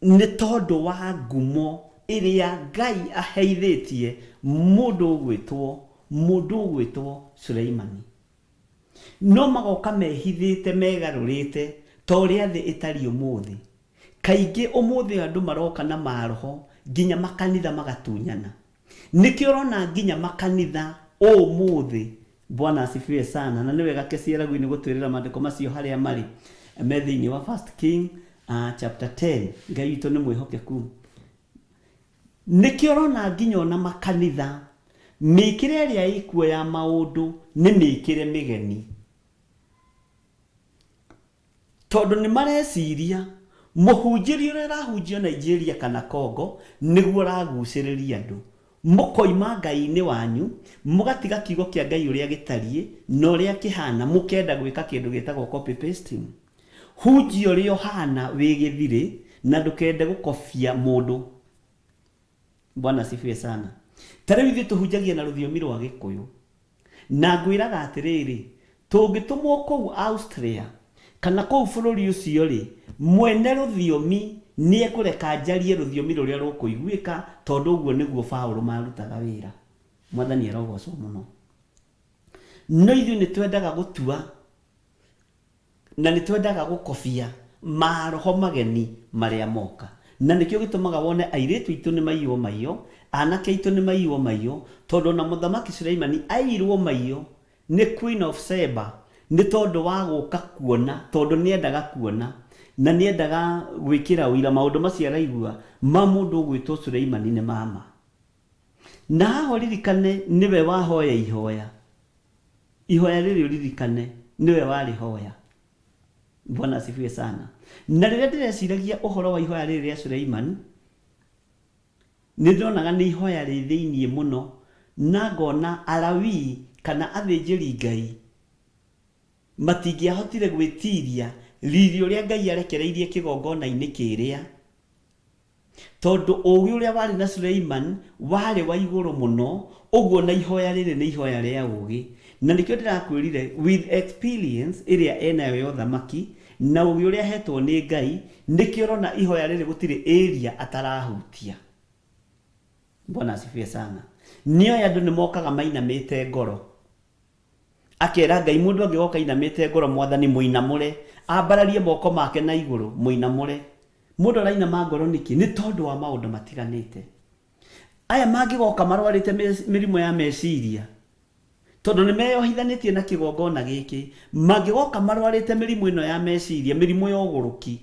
ni tondu wa ngumo iria Ngai aheithitie mundu gwitwo Suleiman no magoka mehithite megarurite toria thi itari umuthi kaingi umuthi andu maroka na maroho nginya makanitha magatunyana nikio rona nginya makanitha umuthi Bwana asifiwe sana na niwega kesieragu ni gutwirira mandiko macio haria mari methiini wa 1 King chapter 10 Ngai witũ ni mwĩhokeku nikio rona nginya na makanitha mikire ria ikuo ya maundu ni mikire migeni tondu ni mareciria muhunjiri uria rahunjio Nigeria kana Congo niguo raguciriria andu mukoima Ngai-ini wanyu mugatiga kiugo kia Ngai uria gitarie no uria kihana mukenda gwika kindu gitagwo copy pasting hunjio rio hana wi Githiri na ndukende gukofia mundu Bwana asifiwe sana tare withi tuhunjagia na ruthiomi rwa Gikuyu na ngwiraga atiriri tungitumwo kou Austria kana kou bururi ucio ri mwene ruthiomi ni ekureka njarie ruthiomi ruria rukuiguika tondu uguo niguo Paulo marutaga wira mwathani arogocwo muno no ithu ni twendaga gutua na ni twendaga gukofia maroho mageni maria moka na nikio gitumaga wone airetu itu ni maio anake itu ni maio tondu na muthamaki Suleiman airwo maio ni Queen of Sheba ni tondu wa guka kuona tondu ni endaga kuona na ni endaga gwikira uira maundu macio araigua ma mundu gwitwo Suleiman ni mama na ho ririkane niwe wahoya ihoya riri ririkane niwe warihoya Bwana asifiwe sana na riria ndireciragia uhoro wa ihoya riri ria Suleiman nidronaga ni ihoya ri thiini muno na ngona Alawii kana athinjiri Ngai matingiahotire gwitiria riri uria Ngai arekereirie kigongona-ini kiria tondu ugi uria wari na Suleiman wari wa iguru muno uguo na ihoya riri ni ihoya ria ugi na nikio ndirakwirire with experience iria enayo yothamaki na ugi uria hetwo ni Ngai nikio rona ihoya riri gutire area atarahutia Bwana asifiwe sana nio yandu ni mokaga mainamite ngoro akera Ngai mundu angigoka inamite ngoro mwathani muinamure ambararie moko make na iguru muinamure mundu arainama ngoro niki ni tondu wa maundu matiganite aya mangigoka marwarite mirimo ya meciria tondu ni meyohithanitie na kigongona giki mangigoka marwarite mirimo ino ya meciria mirimo ya uguruki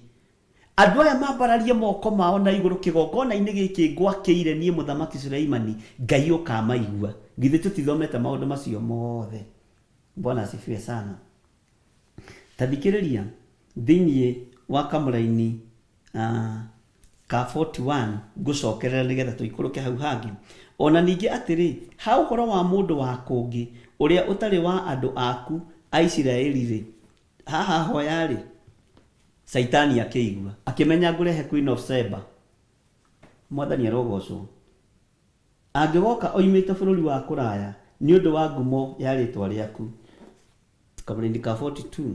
andu aya mambararie moko mao na iguru kigongona-ini giki ngwakiire nie muthamaki Suleiman Ngai ukamaigua githi tutithomete maundu macio mothe Bwana asifiwe sana tathikiriria thiini wa kamuraini ka 41 ngucokerera nigetha tuikuruke hau hangi ona ningi atiri ha uhoro wa mundu wa kungi uria utari wa andu aku a Isiraeli ri haha hoya ri Saitani akĩigua akĩmenya ngũrehe Queen of Sheba. Mwathani arogocwo. Angĩgoka oimĩte bũrũri wa kũraya nĩ ũndũ wa ngumo ya rĩtwa rĩaku. Kamũrĩ-inĩ ka 42.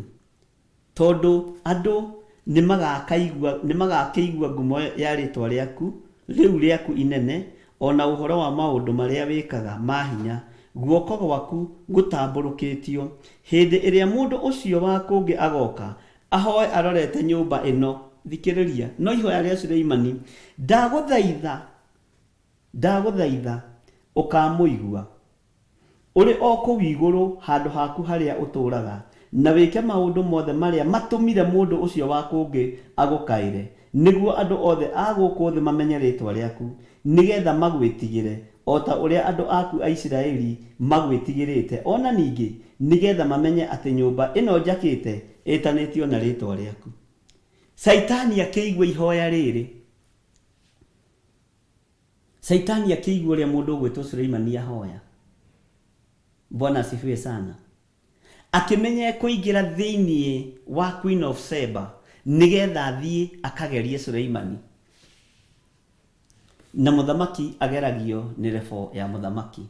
Tondũ andũ nĩmagakĩigua ngumo ya rĩtwa rĩaku rĩu rĩaku inene, ona ũhoro wa maũndũ marĩa wĩkaga ma hinya, guoko gwaku gũtambũrũkĩtio. Hĩndĩ ĩrĩa mũndũ ũcio wa kũngĩ agoka ahoe arorete nyũmba ĩno. Thikĩrĩria, no ihoya rĩa Suleimani. Ndagũthaitha ũkamũigua ũrĩ o kũu igũrũ handũ haku harĩa ũtũũraga, na wĩke maũndũ mothe marĩa matũmire mũndũ ũcio wa kũngĩ agũkaĩre, nĩguo andũ othe a gũkũ thĩ mamenye rĩtwa rĩaku, nĩgetha magwĩtigĩre o ta ũrĩa andũ aku a Isiraeli magwĩtigĩrĩte, ona ningĩ nĩgetha mamenye atĩ nyũmba ĩno njakĩte ĩtanĩtio na rĩtwa rĩaku. Saitani akĩigua ihoya rĩrĩ. Saitani akĩigua ũrĩa mũndũ ũgwĩtwo Suleimani ahoya. Bwana asifiwe sana. Akĩmenya kũingĩra thĩinĩ wa Queen of Sheba nĩgetha athiĩ akagerie Suleimani. Na mũthamaki ageragio nĩ rebo ya mũthamaki.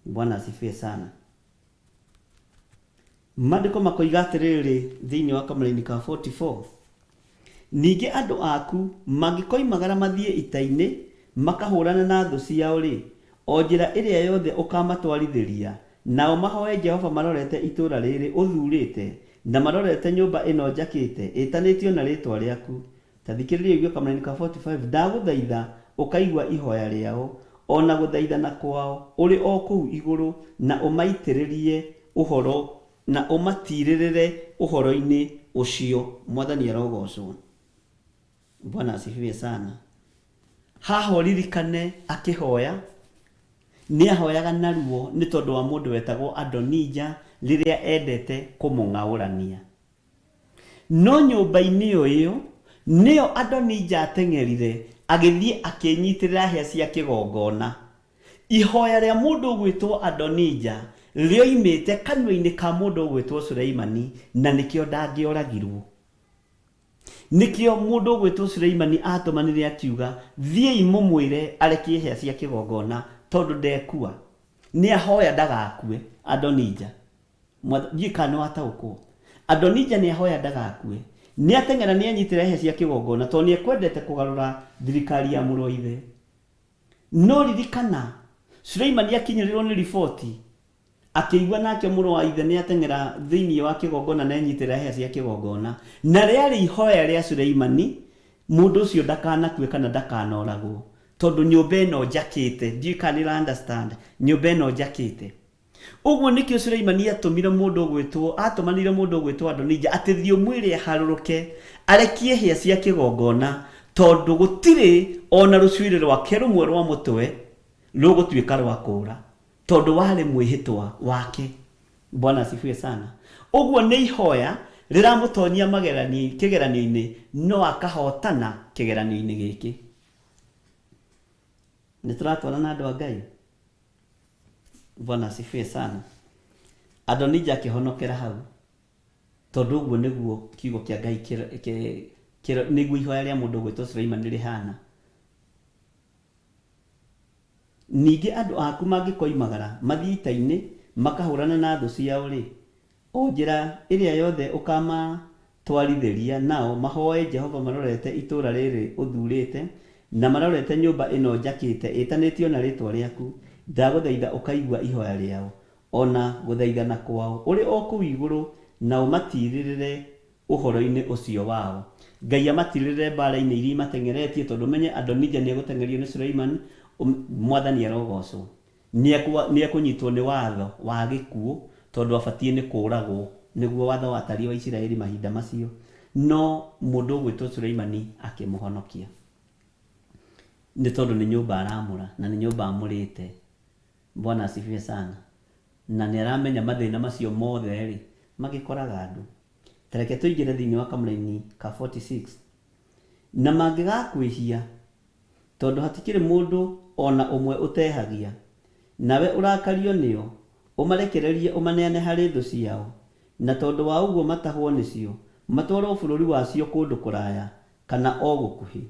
Bwana asifiwe sana. Maandĩko makoiga atĩrĩrĩ thĩinĩ wa kamũrĩ-inĩ ka 44. Ningĩ andũ aku mangĩkoimagara mathiĩ ita-inĩ makahũrana na thũ ciao rĩ, o njĩra ĩrĩa yothe ũkamatwarithĩria, nao mahoe Jehova marorete itũũra rĩrĩ ũthuurĩte, na marorete nyũmba ĩno njakĩte ĩtanĩtio na rĩtwa rĩaku. Ta thikĩrĩria igwe kamũrĩ-inĩ ka 45. Ndagũthaitha ũkaigua ihoya rĩao, ona gũthaithana kwao ũrĩ o kũu igũrũ, na ũmaitĩrĩrie ũhoro na ũmatirĩrĩre ũhoro-inĩ ũcio. Mwathani arogocwo. Bwana asifiwe sana. Haha ũririkane akĩhoya, nĩ ahoyaga naruo nĩ tondũ wa mũndũ wetagwo Adonija rĩrĩa endete kũmũng'aũrania. No nyũmba-inĩ ĩyo nĩyo Adonija ateng'erire agĩthiĩ akĩnyitĩrĩra hĩa cia kĩgongona. Ihoya rĩa mũndũ ũgwĩtwo Adonija rĩoimĩte kanua-inĩ ka mũndũ ũgwĩtwo Suleimani, na nĩkĩo ndangĩoragirwo. Nĩkĩo mũndũ ũgwĩtwo Suleimani atũmanire akiuga, thiĩi mũmwĩre arekie hĩa cia kĩgongona tondũ ndekua. Nĩ ahoya ndagakue Adonija. Njikano wataũkwo. Adonija nĩ ahoya ndagakue. Nĩ ateng'era nĩ anyitĩrĩra hĩa cia kĩgongona tondũ nĩ ekwendete kũgarũra thirikari ya mũrũ wa ithe. No ririkana Suleimani akinyĩrĩrwo nĩ riboti, akĩigua nake mũrũ wa ithe nĩ ateng'era thĩinĩ wa kĩgongona na anyitĩrĩra hĩa cia kĩgongona, na rĩarĩ ihoya rĩa Suleimani mũndũ ũcio ndakanakue kana ndakanoragwo, tondũ nyũmba ĩno njakĩte. Ndiũĩ kana nĩ understand, nyũmba ĩno njakĩte. Ũguo nĩkĩo Suleimani atũmanire mũndũ ũgwĩtwo Adonija atĩ thiĩ ũmwĩre aharũrũke arekie hĩa cia kĩgongona, tondũ gũtirĩ ona rũcuĩrĩ rwake rũmwe rwa mũtwe rũgũtuĩka rwa kũũra, tondũ warĩ mwĩhĩtwa wake. Bwana asifiwe sana. Ũguo nĩ ihoya rĩramũtonyia kĩgeranio-inĩ, no akahotana kĩgeranio-inĩ gĩkĩ. Nĩ tũratwarana andũ a Ngai. Bwana asifiwe sana. Adonija akĩhonokera hau, tondũ ũguo nĩguo kiugo kĩa Ngai nĩguo ihoya rĩa mũndũ ũgwĩtwo Suleimani rĩhana. Ningĩ andũ aku mangĩkoimagara mathiĩ ita-inĩ makahũrana na thũ ciao rĩ, o njĩra ĩrĩa yothe ũkamatwarithĩria, nao mahoe Jehova marorete itũũra rĩrĩ ũthuurĩte, na marorete nyũmba ĩno njakĩte ĩtanĩtio na rĩtwa rĩaku. Ndagũthaitha ũkaigua ihoya rĩao, ona gũthaithana kwao ũrĩ o kũu igũrũ, na ũmatirĩrĩre ũhoro-inĩ ũcio wao. Ngai amatirĩrĩre mbara-inĩ iria imateng'eretie, tondũ menye Adonija nĩ egũteng'erio nĩ Suleimani. Mwathani arogocwo. Nĩ ekũnyitwo nĩ watho wa gĩkuũ, tondũ abatiĩ nĩ kũũragwo, nĩguo watho watariĩ wa Isiraeli mahinda macio. No mũndũ ũgwĩtwo Suleimani akĩmũhonokia, nĩ tondũ nĩ nyũmba aramũra na nĩ nyũmba amũrĩte. Bwana asifiwe sana. Na nĩ aramenya mathĩna macio mothe rĩ magĩkoraga andũ. Tareke tũingĩre thĩinĩ wa kamũrĩ-inĩ ka 46. Na mangĩgakwĩhia, tondũ hatikĩrĩ mũndũ ona ũmwe ũtehagia, nawe ũrakario nĩo, ũmarekererie ũmaneane harĩ thũ ciao, na tondu wa uguo matahwo nicio matwarwo bururi wacio kundu kuraya kana o gukuhi.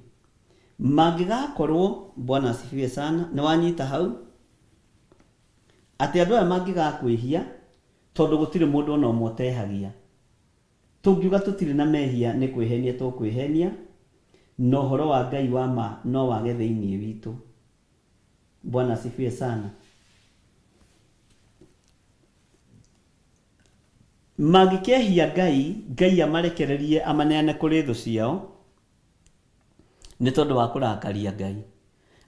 Mangigakorwo Bwana asifiwe sana, ni wanyita hau ati andu aya mangigakwihia tondu gutire mundu ona umwe tehagia, tungiuga tutire na mehia ni kwihenia tukwihenia, no horo wa Ngai wa ma no wage thiini witu. Bwana asifiwe sana. Magikehia Ngai amarekererie amaneane kuri thu ciao ni tondu wa kurakaria Ngai.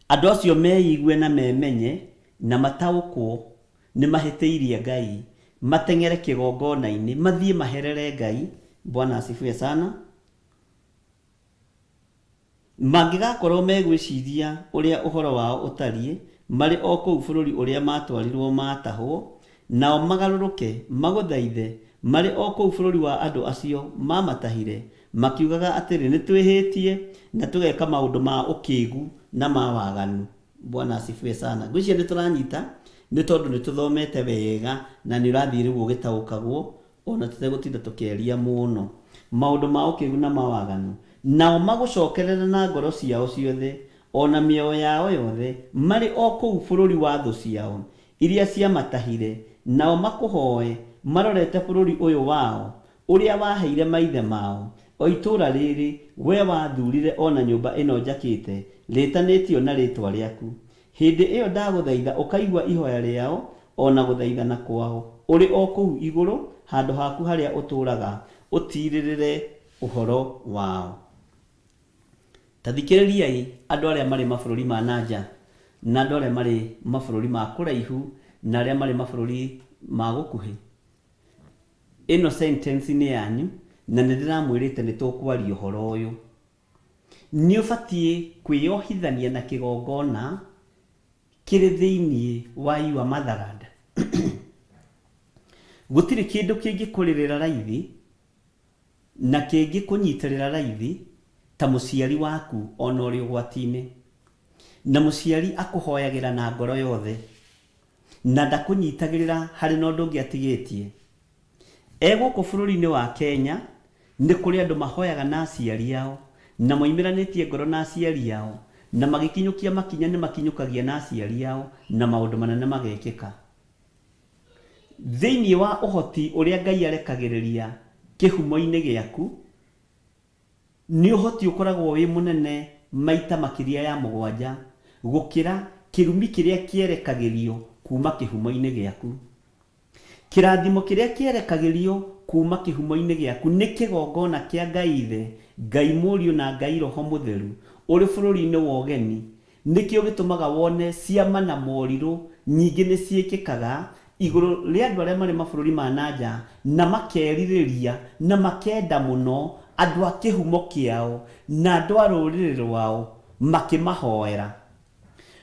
Andu acio meigue na memenye na mataukwo ni mahiteirie Ngai, matengere kigongona-ini, mathie maherere Ngai. Bwana asifiwe sana. Mangigakorwo megwiciria uria uhoro wao utarie mari o kou bururi uria matwarirwo matahwo, nao magaruruke maguthaithe mari o kou bururi wa andu acio mamatahire, makiugaga atiri ni twihitie na tugeka maundu ma ukigu na ma waganu. Bwana asifiwe sana. Ngwiciria ni turanyita ni tondu ni tuthomete wega na ni urathii riu ugitaukagwo ona tutegutinda tukeria muno maundu ma ukigu na ma waganu, nao magucokerera na ngoro ciao ciothe ona mioyo yao yothe mari o kou bururi wa thu ciao iria cia matahire, nao makuhoe marorete bururi uyu wao uria waheire maithe mao, o itura riri we wathurire ona nyumba ino njakite ritanitio na ritwa riaku. Hindi iyo ndaguthaitha ukaigua ihoya riao ona guthaithana kwao uri o kou iguru handu haku haria uturaga, utiririre uhoro wao. Tathikiririai andu aria mari mabururi ma nanja na andu aria mari mabururi ma kuraihu na aria mari mabururi ma gukuhi. Ino sentence ni yanyu na ndiramwirite ni tukwaria uhoro uyu. Ni ubatie kwiohithania na kigongona kiri thiini wa iwa matharanda. Gutiri kindu kingikuririra raithi na kingikunyiterera raithi ta muciari waku ona uri ugwatine, na muciari akuhoyagira na ngoro yothe na ndakunyitagirira hari na undu ngiatigitie. Guku bururi-ini wa Kenya ni kuri andu mahoyaga na aciari ao na moimiranitie ngoro na aciari ao na magikinyukia makinya ni makinyukagia na aciari ao na maundu manene magekika thiini wa uhoti uria Ngai arekagiriria kihumo-ini giaku. Ni uhoti ukoragwo wi munene maita makiria ya 7 gukira kirumi kiria kierekagirio kuma kihumo-ini giaku. Kirathimo kiria kierekagirio kuma kihumo-ini giaku ni kigongona kia Ngai Ithe, Ngai Muriu na Ngai Roho Mutheru uri bururi-ini wa ugeni. Nikio gitumaga wone ciama na moriru nyingi ni ciikikaga iguru ria andu aria mari mabururi ma nanja na makeririria na makenda muno andu a kihumo kiao na andu a ruriri rwao makimahoera.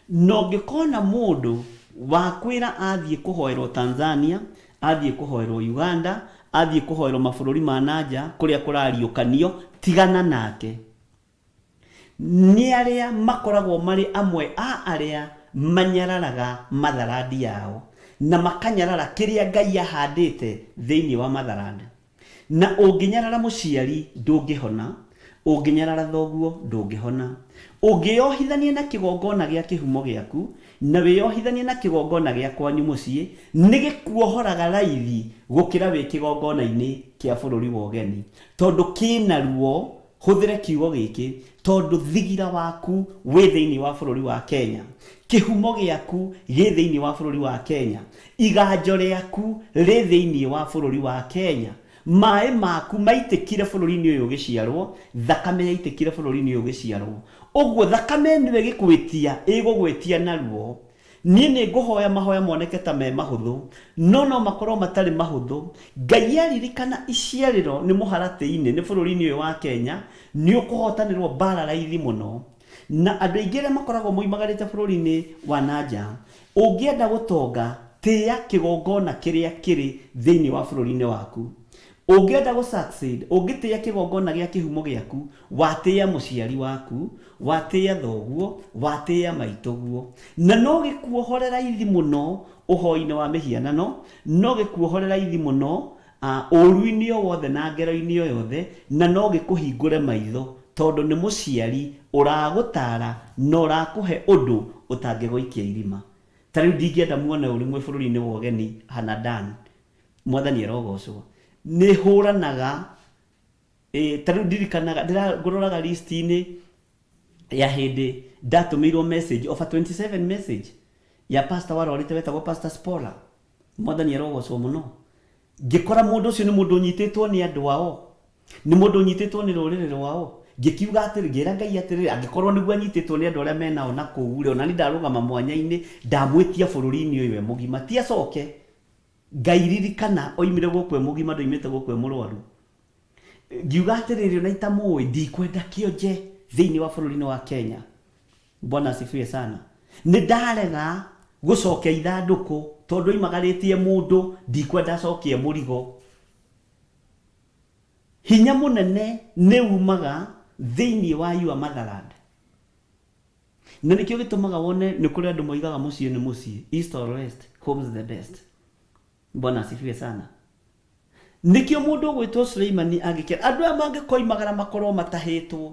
No ngikona mundu wakwira athie kuhoerwo Tanzania, athie kuhoerwo Uganda, athie kuhoerwo mabururi ma nanja kuria kurariukanio, tigana nake. Ni aria makoragwo mari amwe a aria manyararaga matharandi yao na makanyarara kiria Ngai ahandite thiini wa matharanda. Na unginyarara muciari ndungihona, unginyarara thoguo ndungihona. Ungiohithania na kigongona gia kihumo giaku na wiohithanie na kigongona gia kwanyu mucii, ni gikuohoraga raithi gukira wi kigongona-ini kia bururi wa ugeni, tondu kina ruo. Huthire kiugo giki tondu thigira waku wi thiini wa bururi wa Kenya, kihumo giaku gi thiini wa bururi wa Kenya, iganjo riaku ri thiini wa bururi wa Kenya, mai maku maitikire bururi-ini uyu giciarwo, thakame yaitikire bururi-ini uyu giciarwo. Uguo thakame niwe gikwitia igugwitia naruo. Ni nguhoya mahoya moneke ta me mahuthu, no makorwo matari mahuthu. Ngai aririkana iciariro ni muharate-ini ni bururi-ini uyu wa Kenya, ni ukuhotanirwo bara raithi muno. Na andu aingĩ makoragwo moimagarite bururi-ini wa nanja. Ungienda gutonga tia kigongona kiria kiri thiini wa bururi-ini waku. Ungienda go succeed, ungitia kigongona gia kihumo giaku, watia muciari waku, watia thoguo, watia maitoguo. Na no gikuohorera ithi muno uhoi-ini wa mihianano, no gikuohorera ithi muno ũru-inĩ o wothe na ngero-inĩ o yothe, na no gĩkũhingũre maitho tondũ nĩ mũciari ũragũtara na ũrakũhe ũndũ ũtangĩgũikia irima. Ta rĩu ndingĩenda muone ũrĩ mwĩ bũrũri-inĩ wa ũgeni Hanadan, mwathani arogocwo, nĩ hũranaga ta rĩu ndirikanaga ngũroraga list-inĩ ya hĩndĩ ndatũmĩirwo message over 27 message ya pastor warwarĩte wetagwo Pastor Spola, mwathani arogocwo mũno, ngĩkora mũndũ ũcio nĩ mũndũ ũnyitĩtwo nĩ andũ ao, nĩ mũndũ ũnyitĩtwo nĩ rũrĩrĩ rwao. Ngikiuga atĩrĩ, ngĩra Ngai atĩrĩ, angĩkorwo nĩguo anyitĩtwo nĩ andũ arĩa menao na kũu rĩ, ona ni ndarũgama mwanya-inĩ ndamwĩtia bũrũri-inĩ ũyũ e mũgima, ti acoke. Ngai ririkana oimire gũkũ e mũgima, ndoimĩte gũkũ e mũrwaru. Ngiuga atĩrĩrĩ, ona itamũĩ ndikwenda kĩonje thĩinĩ wa bũrũri-inĩ wa Kenya. Bwana asifiwe sana. Nĩ ndarega gũcokia ithandũkũ tondũ imagarĩtie mũndũ, ndikwenda acokie mũrigo. Hinya mũnene nĩ umaga thĩinĩ wa your motherland. Na nĩkĩo gĩtũmaga wone nĩ kũrĩ andũ moigaga mũciĩ nĩ mũciĩ, east or west, home is the best. Bwana asifiwe sana. Nĩkĩo mũndũ ũgwĩtwo Suleimani angĩkĩra andũ aya mangĩkoimagara makorwo matahĩtwo,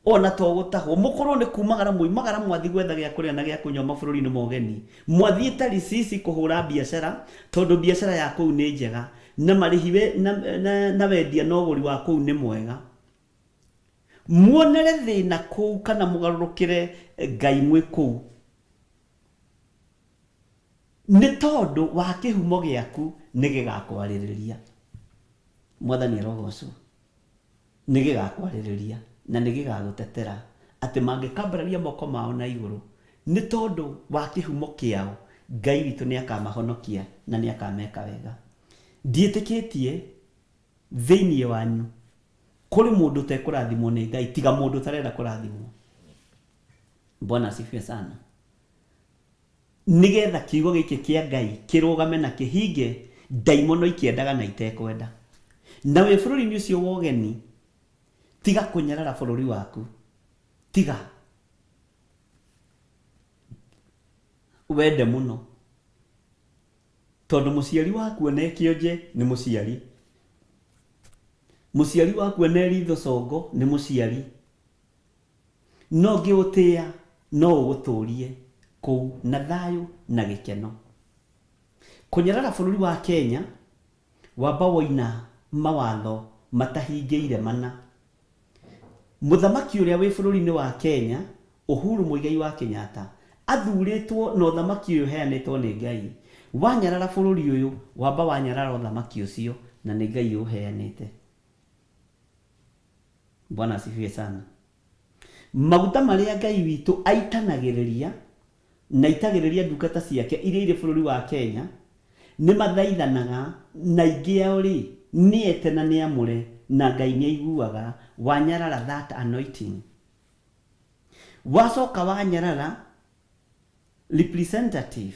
ona to gũtahwo, mũkorwo nĩ kumagara muimagara mwathi gwetha gĩa kũrĩa na gĩa kũnyua mabũrũri-inĩ ma ũgeni, mwathiĩte Risisi kũhũra biacara tondũ biacara ya kũu nĩ njega na marĩhi na wendia na ũgũri wa kũu nĩ mwega. Muonere thĩna kũu kana mũgarũrũkĩre Ngai mwĩ kũu, nĩ tondũ wa kĩhumo gĩaku nĩ gĩgakwarĩrĩria. Mwathani arogocwo, nĩ gĩgakwarĩrĩria na nĩ gĩgagũtetera atĩ mangĩkambararia moko mao na igũrũ, nĩ tondũ wa kĩhumo kĩao Ngai witũ nĩ akamahonokia na nĩ akameka wega. Ndiĩtĩkĩtie thĩinĩ wanyu kũrĩ mũndũ ũtekũrathimwo nĩ Ngai tiga mũndũ ũtarenda kũrathimwo. Bwana asifiwe sana. Nigetha kiugo gĩkĩ kĩa Ngai kĩrũgame na kĩhinge, ndaimono ikĩendaga na itekwenda. Na wĩ bũrũri-inĩ ũcio wa ũgeni, tiga kũnyarara bũrũri waku, tiga wende mũno, tondũ mũciari waku ene kĩonje nĩ mũciari, mũciari waku ene ritho congo nĩ mũciari, no ngĩũtĩa no ũgũtũrie kũu na thayũ na gĩkeno. Kũnyarara bũrũri wa Kenya wamba woina mawatho matahingĩire mana. Mũthamaki ũrĩa wĩ bũrũri-inĩ wa Kenya, Uhuru Muigai wa Kenyatta, athurĩtwo na ũthamaki ũyũ heanĩtwo nĩ Ngai. Wanyarara bũrũri ũyũ wamba wanyarara ũthamaki ũcio na nĩ Ngai ũheanĩte. Bwana asifiwe sana. Maguta marĩa Ngai witũ aitanagĩrĩria na itagĩrĩria ndungata ciake iria irĩ bũrũri wa Kenya nĩ mathaithanaga na ingĩ ao rĩ niete na nĩ amũre na Ngai nĩ aiguaga wanyarara that anointing. Wacoka wanyarara representative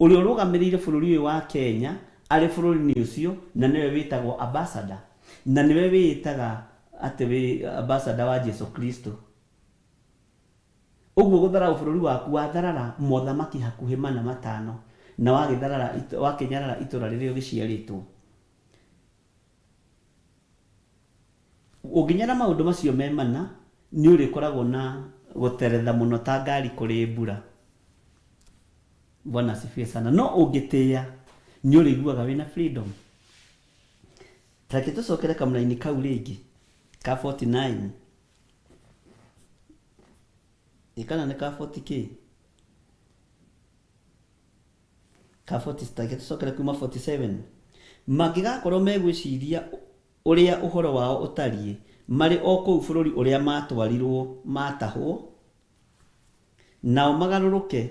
ũrĩa ũrũgamĩrĩire bũrũri ũyũ wa Kenya arĩ bũrũri-inĩ ũcio na nĩwe wĩtagwo ambassador, na nĩwe wĩtaga atĩ wĩ ambassador wa Jesu Kristo. Ũguo gũtharara bũrũri waku watharara mothamaki hakuhĩ mana matano na wakĩnyarara itũra rĩrĩa ũgĩciarĩtwo. Ũngĩnyara maũndũ macio me mana nĩ ũrĩkoragwo na gũteretha mũno ta ngari kũrĩ mbura. Bwana asifiwe sana. No ũngĩtĩa nĩ ũrĩiguaga wĩna freedom. Reke tũcokere kamũra-inĩ kau rĩngĩ ka 49 ikana nĩ ka 40k ka 40, reke tũcokere kuma 47. Mangĩgakorwo megwĩciria ũrĩa ũhoro wao ũtariĩ marĩ o kũu bũrũri ũrĩa matwarirwo matahwo, nao magarũrũke,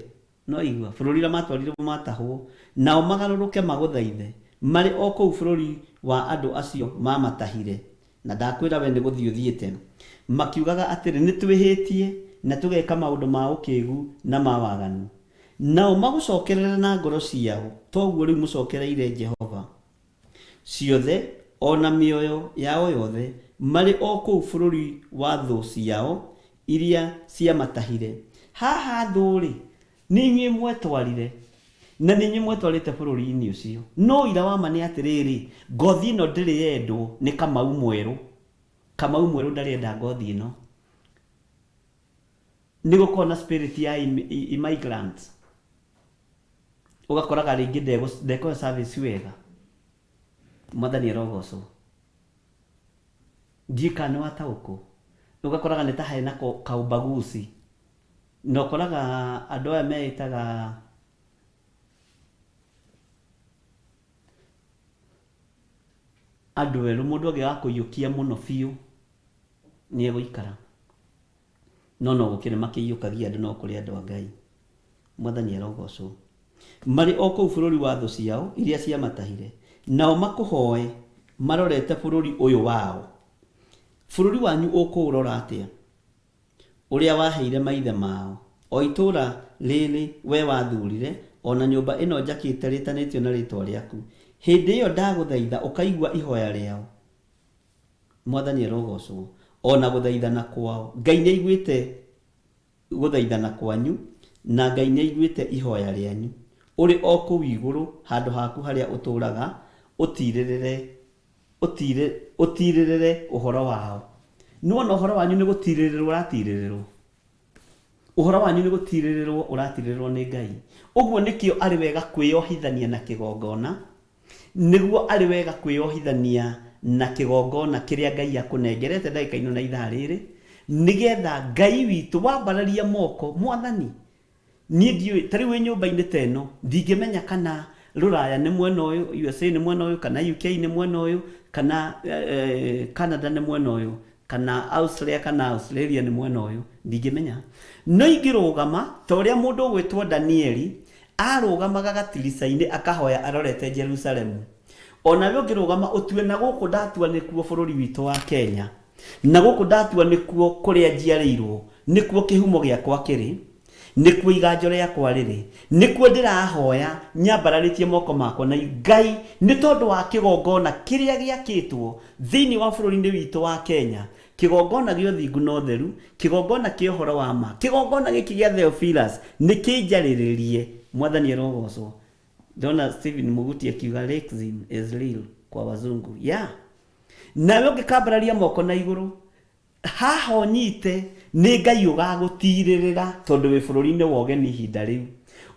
no igua bũrũri ũrĩa matwarirwo matahwo, nao magarũrũke magũthaithe marĩ o kũu bũrũri wa andũ acio mamatahire, na ndakwĩra we nĩ gũthiĩ ũthiĩte, makiugaga atĩrĩ nĩ twĩhĩtie na tũgeka maũndũ ma ũkĩgu na ma waganu, nao magũcokerera na ngoro ciao, toguo rĩu mũcokereire Jehova ciothe ona mĩoyo yao yothe marĩ o kũu bũrũri wa thũ ciao iria ciamatahire. Haha thũ rĩ nĩ inyuĩ mwetwarire, na nĩ nyumwe twarĩte bũrũri-inĩ ũcio. No ira wa ma nĩ atĩrĩrĩ, ngothi ĩno ndĩrĩ yendwo nĩ Kamau mwerũ. Kamau mwerũ ndarĩenda ngothi ĩno. Nĩ gũkorwo na spirit ya immigrants. Ũgakoraga rĩngĩ ndekũhe service wega. Mwathani arogocwo. Ndiĩka nĩ wataũkũ. Ũgakoraga nĩ ta hena kaubaguzi. Na ũkoraga andũ aya meĩtaga andũ erũ, mũndũ angĩgakũiyũkia mũno biũ nĩ egũikara. No gũkĩrĩ makĩiyũkagia andũ no kũrĩ andũ a Ngai. Mwathani arogocwo. Marĩ o kũu bũrũri wa thũ ciao iria ciamatahire. Nao makũhoe marorete bũrũri ũyũ wao. Bũrũri wanyu ũkũũrora atĩa? Ũrĩa waheire maithe mao. O itũũra rĩrĩ we wathurire, ona nyũmba ĩno njakĩte rĩtanĩtio na rĩtwa rĩaku. Hĩndĩ ĩyo ndagũthaitha ũkaigua ihoya rĩao. Mwathani arogocwo. Ona gũthaithana kwao. Ngai nĩ aiguĩte gũthaithana kwanyu, na Ngai nĩ aiguĩte ihoya rĩanyu. Ũrĩ o kũu igũrũ, handũ haku harĩa ũtũũraga, ũtirĩrĩre ũhoro wao. Nuona ũhoro wanyu nĩ gũtirĩrĩrwo ũratirĩrĩrwo. Ũhoro wanyu nĩ gũtirĩrĩrwo ũratirĩrĩrwo nĩ Ngai. Ũguo nĩkĩo arĩ wega kwĩyohithania na kĩgongona. Nĩguo arĩ wega kwĩyohithania na kĩgongona kĩrĩa Ngai akũnengerete ndagĩka-inĩ na ithaa rĩrĩ, nĩgetha Ngai witũ wambararia moko. Mwathani, niĩ ndiũĩ, ta rĩu wĩ nyũmba-inĩ ta ĩno, ndingĩmenya kana Rũraya nĩ mwena ũyũ, USA nĩ mwena ũyũ, kana UK nĩ mwena ũyũ, kana Canada nĩ mwena ũyũ, kana Australia kana Australia nĩ mwena ũyũ, ndingĩmenya. No ingĩrũgama ta ũrĩa mũndũ ũgwĩtwo Danieli arũgamaga gatirica-inĩ akahoya arorete Jerusalemu. Ona we ũngĩrũgama ũtue na gũkũ ndatua nĩkuo bũrũri witũ wa Kenya, na gũkũ ndatua nĩkuo kũrĩa njiarĩirwo, nĩkuo kĩhumo gĩakwa kĩrĩ, nĩkuo iganjo rĩakwa rĩrĩ, nĩkuo ndĩrahoya nyambararĩtie moko makwa na Ngai nĩ tondũ wa kĩgongona kĩrĩa gĩakĩtwo thĩinĩ wa bũrũri-inĩ witũ wa Kenya. Kĩgongona gĩa ũthingu na ũtheru, kĩgongona kĩa ũhoro wa ma, kĩgongona gĩkĩ gĩa Theophilus nĩ kĩnjarĩrĩrie. Mwathani arogocwo. Ndona Stephen Muguti akiuga racism is real kwa wazungu. Nawe ũngĩkambararia moko na igũrũ, haha ũnyite nĩ Ngai ũgagũtirĩrĩra tondũ wĩ bũrũri-inĩ wa ũgeni ihinda rĩu.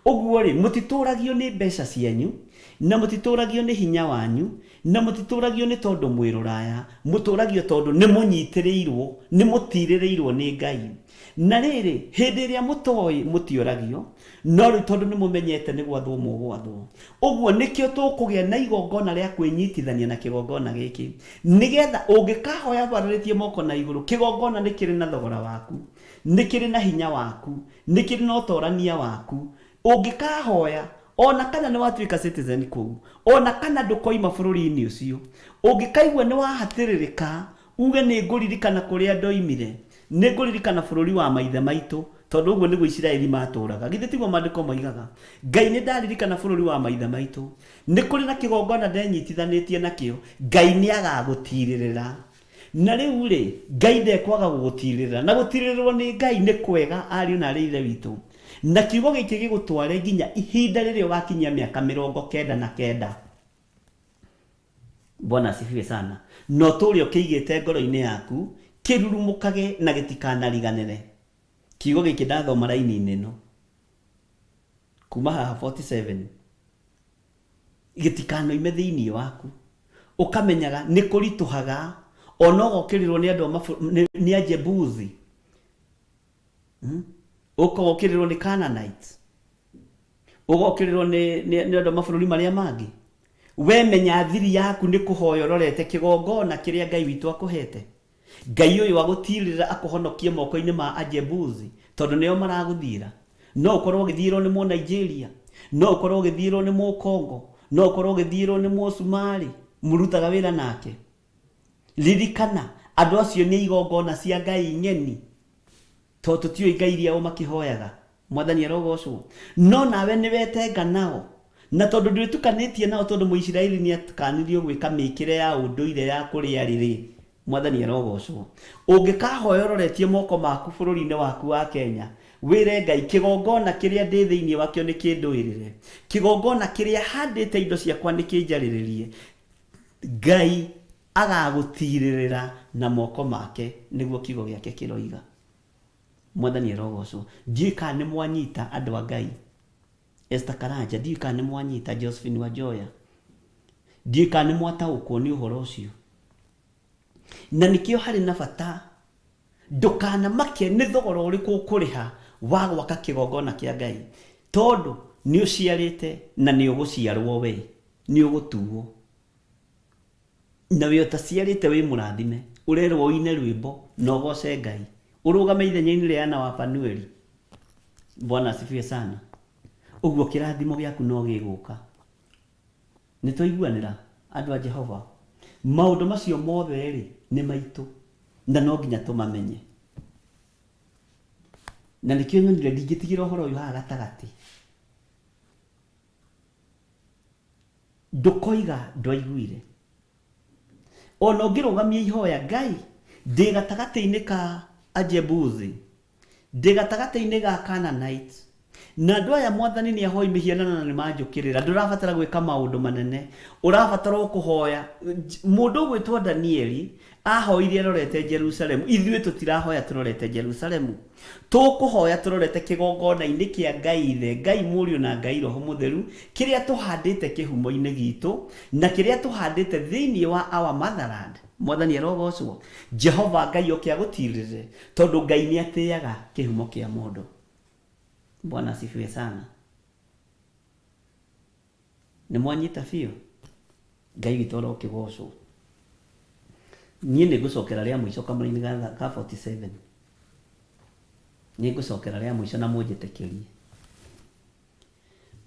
Ũguo rĩ, mũtitũragio nĩ mbeca cianyu, na mũtitũragio nĩ hinya wanyu, na mũtitũragio nĩ tondũ mwĩ Rũraya, mũtũragio tondũ nĩ mũnyitĩrĩirwo, nĩ mũtirĩrĩirwo nĩ Ngai. Na rĩrĩ, hĩndĩ ĩrĩa mũtoĩ mũtioragio, no rĩu tondũ nĩ mũmenyete nĩ gwathwo mũgwathwo. Ũguo nĩkĩo tũkũgĩa na igongona rĩa kwĩnyitithania na kĩgongona gĩkĩ, nĩgetha ũngĩkahoya bararĩtie moko na igũrũ, kĩgongona nĩ kĩrĩ na thogora waku, nĩ kĩrĩ na hinya waku, nĩ kĩrĩ na ũtorania waku. Ũngĩkahoya ona kana nĩ watuĩka citizen kũu, ona kana ndũkoima bũrũri-inĩ ũcio, ũngĩkaigua nĩ wahatĩrĩrĩka, uge nĩ ngũririkana kũrĩa ndoimire, nĩ ngũririkana bũrũri wa maithe maitũ, tondũ ũguo nĩguo Isiraeli matũraga. Githĩ tiguo maandĩko moigaga? Ngai nĩ ndaririkana bũrũri wa maithe maitũ, nĩ kũrĩ na kĩgongona ndenyitithanĩtie nakĩo, Ngai nĩ agagũtirĩrĩra. Na rĩu rĩ, Ngai ndekwaga gũgũtirĩrĩra, na gũtirĩrĩrwo nĩ Ngai nĩ kwega, ariũ na arĩ ithe witũ. Na kiugo gĩkĩ gĩgũtware nginya ihinda rĩrĩa ũgakinyia mĩaka 99. Bwana asifiwe sana. No tũrĩa ũkĩigĩte ngoro-inĩ yaku kĩrurumũkage na gĩtikanariganĩre. Kiugo gĩkĩ ndathoma raini-inĩ ĩno kuma haha 47, gĩtikanoime thĩinĩ waku, ũkamenyaga nĩ kũritũhaga, ona ũgokĩrĩrwo nĩ andũ nĩ Ajebusi, ũgokĩrĩrwo nĩ Canaanites, ũgokĩrĩrwo nĩ andũ mabũrũri marĩa mangĩ. We menya thiri yaku nĩ kũhoya ũrorete kĩgongona kĩrĩa Ngai witũ akũhete. Ngai ũyũ agũtirĩrĩra akũhonokie moko-inĩ ma Ajebusi, tondũ nĩo maragũthira. No ũkorwo ũgĩthirwo nĩ Mũnigeria, no ũkorwo ũgĩthirwo nĩ Mũkongo, no ũkorwo ũgĩthirwo nĩ Mũsumari, mũrutaga wĩra nake. Ririkana andũ acio nĩ igongona cia Ngai ng'eni, tondũ tũtiũĩ Ngai iria makĩhoyaga. Mwathani arogocwo. No nawe nĩ wetenga nao, na tondũ ndwĩtukanĩtie nao, tondũ Mũisiraeli nĩ atukanirio gwĩka mĩkĩre ya ũndũire ya kũrĩa rĩrĩ. Mwathani arogocwo. Ũngĩkahoya ũroretie moko maku bũrũri-inĩ waku wa Kenya, wire Ngai kigongona kiria ndi thiini wakio ni kinduirire, kigongona kiria handite indo ciakwa ni kinjariririe, Ngai agagutirĩrĩra na moko make niguo kiugo giake kiroiga. Mwathani arogocwo. Ndiũĩ kana nĩ mwanyita andũ a Ngai. Esther Karanja, ndiũĩ kana nĩ mwanyita. Josephine Wanjoya, ndiũĩ kana nĩ mwataũkwo nĩ ũhoro ũcio. Na nĩkĩo harĩ na bata ndũkanamake nĩ thogora ũrĩkũ ũkũrĩha wa gwaka kĩgongona kĩa Ngai, tondũ nĩ ũciarĩte na nĩ ũgũciarwo we, nĩ ũgũtuo. Na wĩ ũtaciarĩte wĩ mũrathime, ũrerwo ũine rwĩmbo na ũgoce Ngai, ũrũgame ithenya-inĩ rĩa Ana wa Panueli. Bwana asifiwe sana. Ũguo kĩrathimo gĩaku no gĩgũka. Nĩ tũiguanĩra andũ a Jehova. Maũndũ macio mothe rĩ nĩ maitũ na no nginya tũmamenye. Na nĩkĩo nyonire ndingĩtigĩra ũhoro ũyũ haha gatagatĩ. Ndũkoiga ndwaiguire. Ona ũngĩrũgamia ihoya Ngai, ndĩ gatagatĩ-inĩ ka Ajebuthi, ndĩ gatagatĩ-inĩ ga Canaanite, na andũ aya Mwathani nĩ ahoi mĩhianano na nĩ manjũkĩrĩra. Ndũrabatara gwĩka maũndũ manene, ũrabatara kũhoya. Mũndũ ũgwĩtwo Danieli ahoire arorete Jerusalemu. Ithuĩ tũtirahoya tũrorete Jerusalemu, tũkũhoya tũrorete kĩgongona-inĩ kĩa Ngai Ithe, Ngai Mũriũ na Ngai Roho Mũtheru, kĩrĩa tũhandĩte kĩhumo-inĩ gitũ na kĩrĩa tũhandĩte thĩinĩ wa our motherland. Mwathani arogocwo. Jehova Ngai oke agũtirĩrĩre, tondũ Ngai nĩ atĩaga kĩhumo kĩa mũndũ. Bwana asifiwe sana. Nĩ mwanyita biũ. Ngai witũ arokĩgocwo. Niĩ nĩ ngũcokera rĩa mũico kamũra-inĩ ga 47. Nĩ ngũcokera rĩa mũico na mũnjĩtĩkĩrie.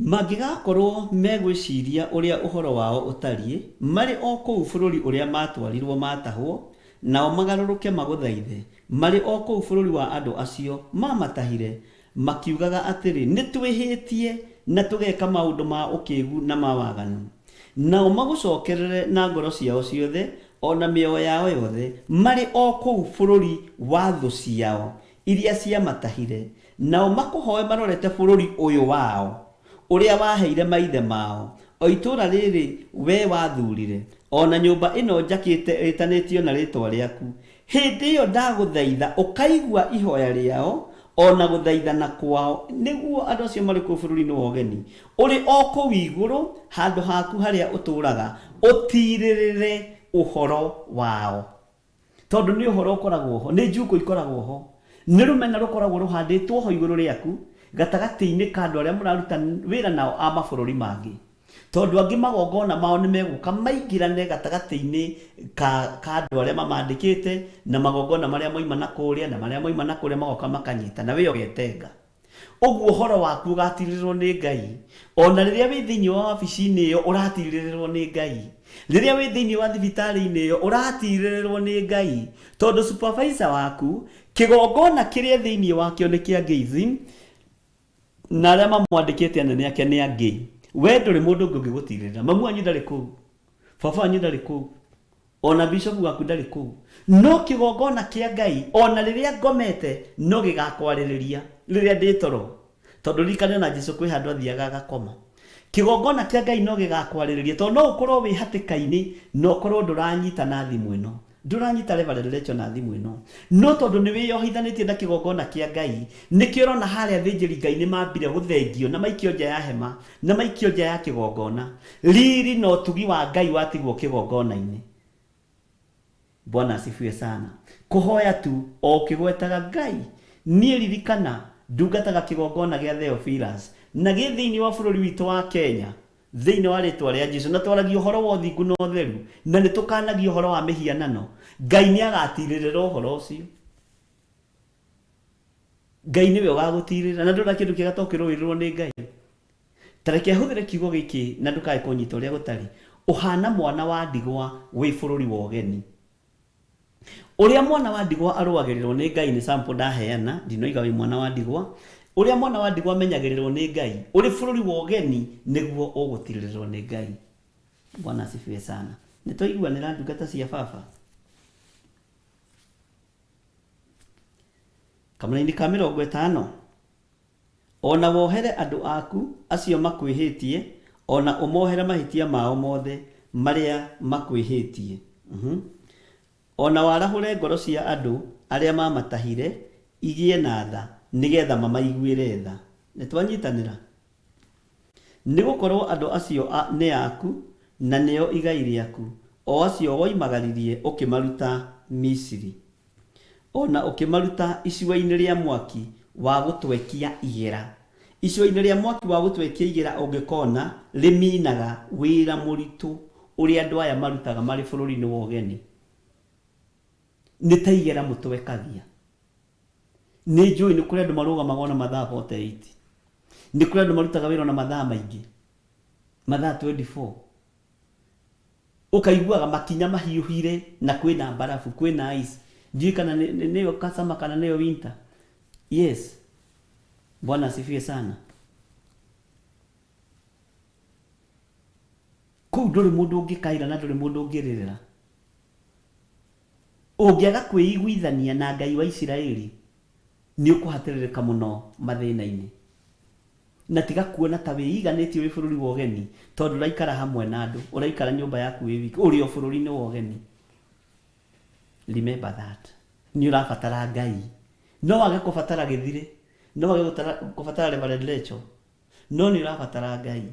Mangĩgakorwo megwĩciria ũrĩa ũhoro wao ũtariĩ, marĩ o kũu bũrũri ũrĩa matwarirwo matahwo, nao magarũrũke magũthaithe, marĩ o kũu bũrũri wa andũ acio mamatahire, makiugaga atĩrĩ, nĩ twĩhĩtie na tũgeka maũndũ ma ũkĩĩgu na ma waganu. Nao magũcokerere na ngoro ciao ciothe, ona mĩoyo yao yothe, marĩ o kũu bũrũri wa thũ ciao iria ciamatahire, nao makũhoe marorete bũrũri ũyũ wao ũrĩa waheire maithe mao, o itũũra rĩrĩ we wathurire, ona nyũmba ĩno njakĩte ĩtanĩtio na rĩtwa rĩaku. Hĩndĩ ĩyo ndagũthaitha ũkaigua ihoya rĩao, ona gũthaithana kwao, nĩguo andũ acio marĩ kũu bũrũri-inĩ wa ũgeni ũrĩ o kũu igũrũ handũ haku harĩa ũtũũraga, ũtirĩrĩre ũhoro wao. Tondũ nĩ ũhoro ũkoragwo ho, nĩ njukũ ikoragwo ho, nĩ rũmena rũkoragwo rũhandĩtwo ho igũrũ rĩaku gatagatĩ-inĩ ka andũ arĩa mũraruta wĩra nao a mabũrũri mangĩ. Tondũ angĩ magongona mao nĩ megũka maingĩrane gatagatĩ-inĩ ka andũ arĩa mamandĩkĩte, na magongona marĩa moima na kũrĩa na marĩa moima na kũrĩa magoka makanyita na wĩyo getenga. Ũguo ũhoro waku ũgatirĩrĩrwo nĩ Ngai. Ona rĩrĩa wĩ thĩinĩ wa wabici-inĩ ĩyo ũratirĩrĩrwo nĩ Ngai. Rĩrĩa wĩ thĩinĩ wa thibitarĩ-inĩ ĩyo ũratirĩrĩrwo nĩ Ngai. Tondũ supervisor waku, kĩgongona kĩrĩa thĩinĩ wakĩo nĩ kĩa Githii, na arĩa mamwandĩkĩte anene ake nĩ angĩ. We ndũrĩ mũndũ ũngĩ ũngĩgũtirĩrĩra. Mamu wanyu ndarĩ kũu, baba wanyu ndarĩ kũu, ona bishop waku ndarĩ kũu. No kĩgongona kĩa Ngai, ona rĩrĩa ngomete no gĩgakwarĩrĩria rĩrĩa ndĩ toro. Tondũ ririkana na Jesũ kwĩ handũ athiaga agakoma. Kĩgongona kĩa Ngai no gĩgakwarĩrĩria, tondũ no ũkorwo wĩ hatĩka-inĩ no ũkorwo ndũranyita na thimũ ĩno, ndũranyita Reverend Rachel na thimũ ĩno. No tondũ nĩ wĩyohithanĩtie na kĩgongona kĩa Ngai, nĩkĩo ũrona harĩa athĩnjĩri Ngai nĩ mambire gũthengio na maikio nja ya hema na maikio nja ya kĩgongona. Riri na ũtugi wa Ngai watigwo kĩgongona-inĩ. Bwana asifiwe sana. Kũhoya tu o kĩgwetaga Ngai. Niĩ ririkana ndungataga kĩgongona gĩa Theophilus na gĩ thĩinĩ wa bũrũri witũ wa Kenya, thĩinĩ wa rĩtwa rĩa Jesũ, na twaragia ũhoro wa ũthingu na ũtheru, na nĩ tũkanagia ũhoro wa mĩhianano. Ngai nĩ agatirĩrĩra ũhoro ũcio. Ngai nĩwe ũgagũtirĩrĩra, na ndũra kĩndũ kĩega to kĩrũĩrĩrwo nĩ Ngai. Tareke hũthĩre kiugo gĩkĩ na ndũkae kũnyita ũrĩa gũtarĩ. Ũhana mwana wa ndigwa wĩ bũrũri wa ũgeni. Ũrĩa mwana wa ndigwa arũagĩrĩrwo nĩ Ngai nĩ sample ndaheana, ndinoiga wĩ mwana wa ndigwa. Ũrĩa mwana wa ndigwa amenyagĩrĩrwo nĩ Ngai ũrĩ bũrũri wa ũgeni, nĩguo ũgũtirĩrĩrwo nĩ Ngai. Bwana asifiwe sana. Nĩ twaiguanĩra ndungata cia baba. Kamũra-inĩ ka 50 ona wohere andu aku acio makwihitie, ona umohere mahitia mao mothe maria makwihitie. Ona warahure ngoro cia andu aria mamatahire igie na tha nigetha mamaiguire tha. Nitwanyitanira. Nigukorwo andu acio ni aku na nio igai riaku, o acio woimagaririe ukimaruta Misiri, ona ukimaruta icua-ini ria mwaki wa gutwekia igera. Icua-ini ria mwaki wa gutwekia igera ungikona riminaga wira muritu uria andu aya marutaga mari bururi-ini wa ugeni. Ni ta igera mutwekagia. Ni njui ni kuri andu marugamaga ona mathaa 48. Ni kuri andu marutaga wira ona mathaa maingi, mathaa 24. Ukaiguaga makinya mahiuhire na kwina barafu, kwina ice. Njui kana niyo kasama kana niyo winter. Yes. Bwana asifiwe sana. Kuu nduri mundu ungikaira na nduri mundu ungiririra. Ungiaga kwiguithania na Ngai wa Isiraeli ni ukuhatiririka muno mathina-ini. Na tiga kuona ta wiiganitio wi bururi wa ugeni tondu uraikara hamwe na andu, uraikara nyumba yaku wi wiki, uri o bururi-ini wa ugeni. Remember that. Ni urabatara Ngai. No wage kubatara Githiri, no wage kubatara Reverend Lecho. No ni urabatara Ngai.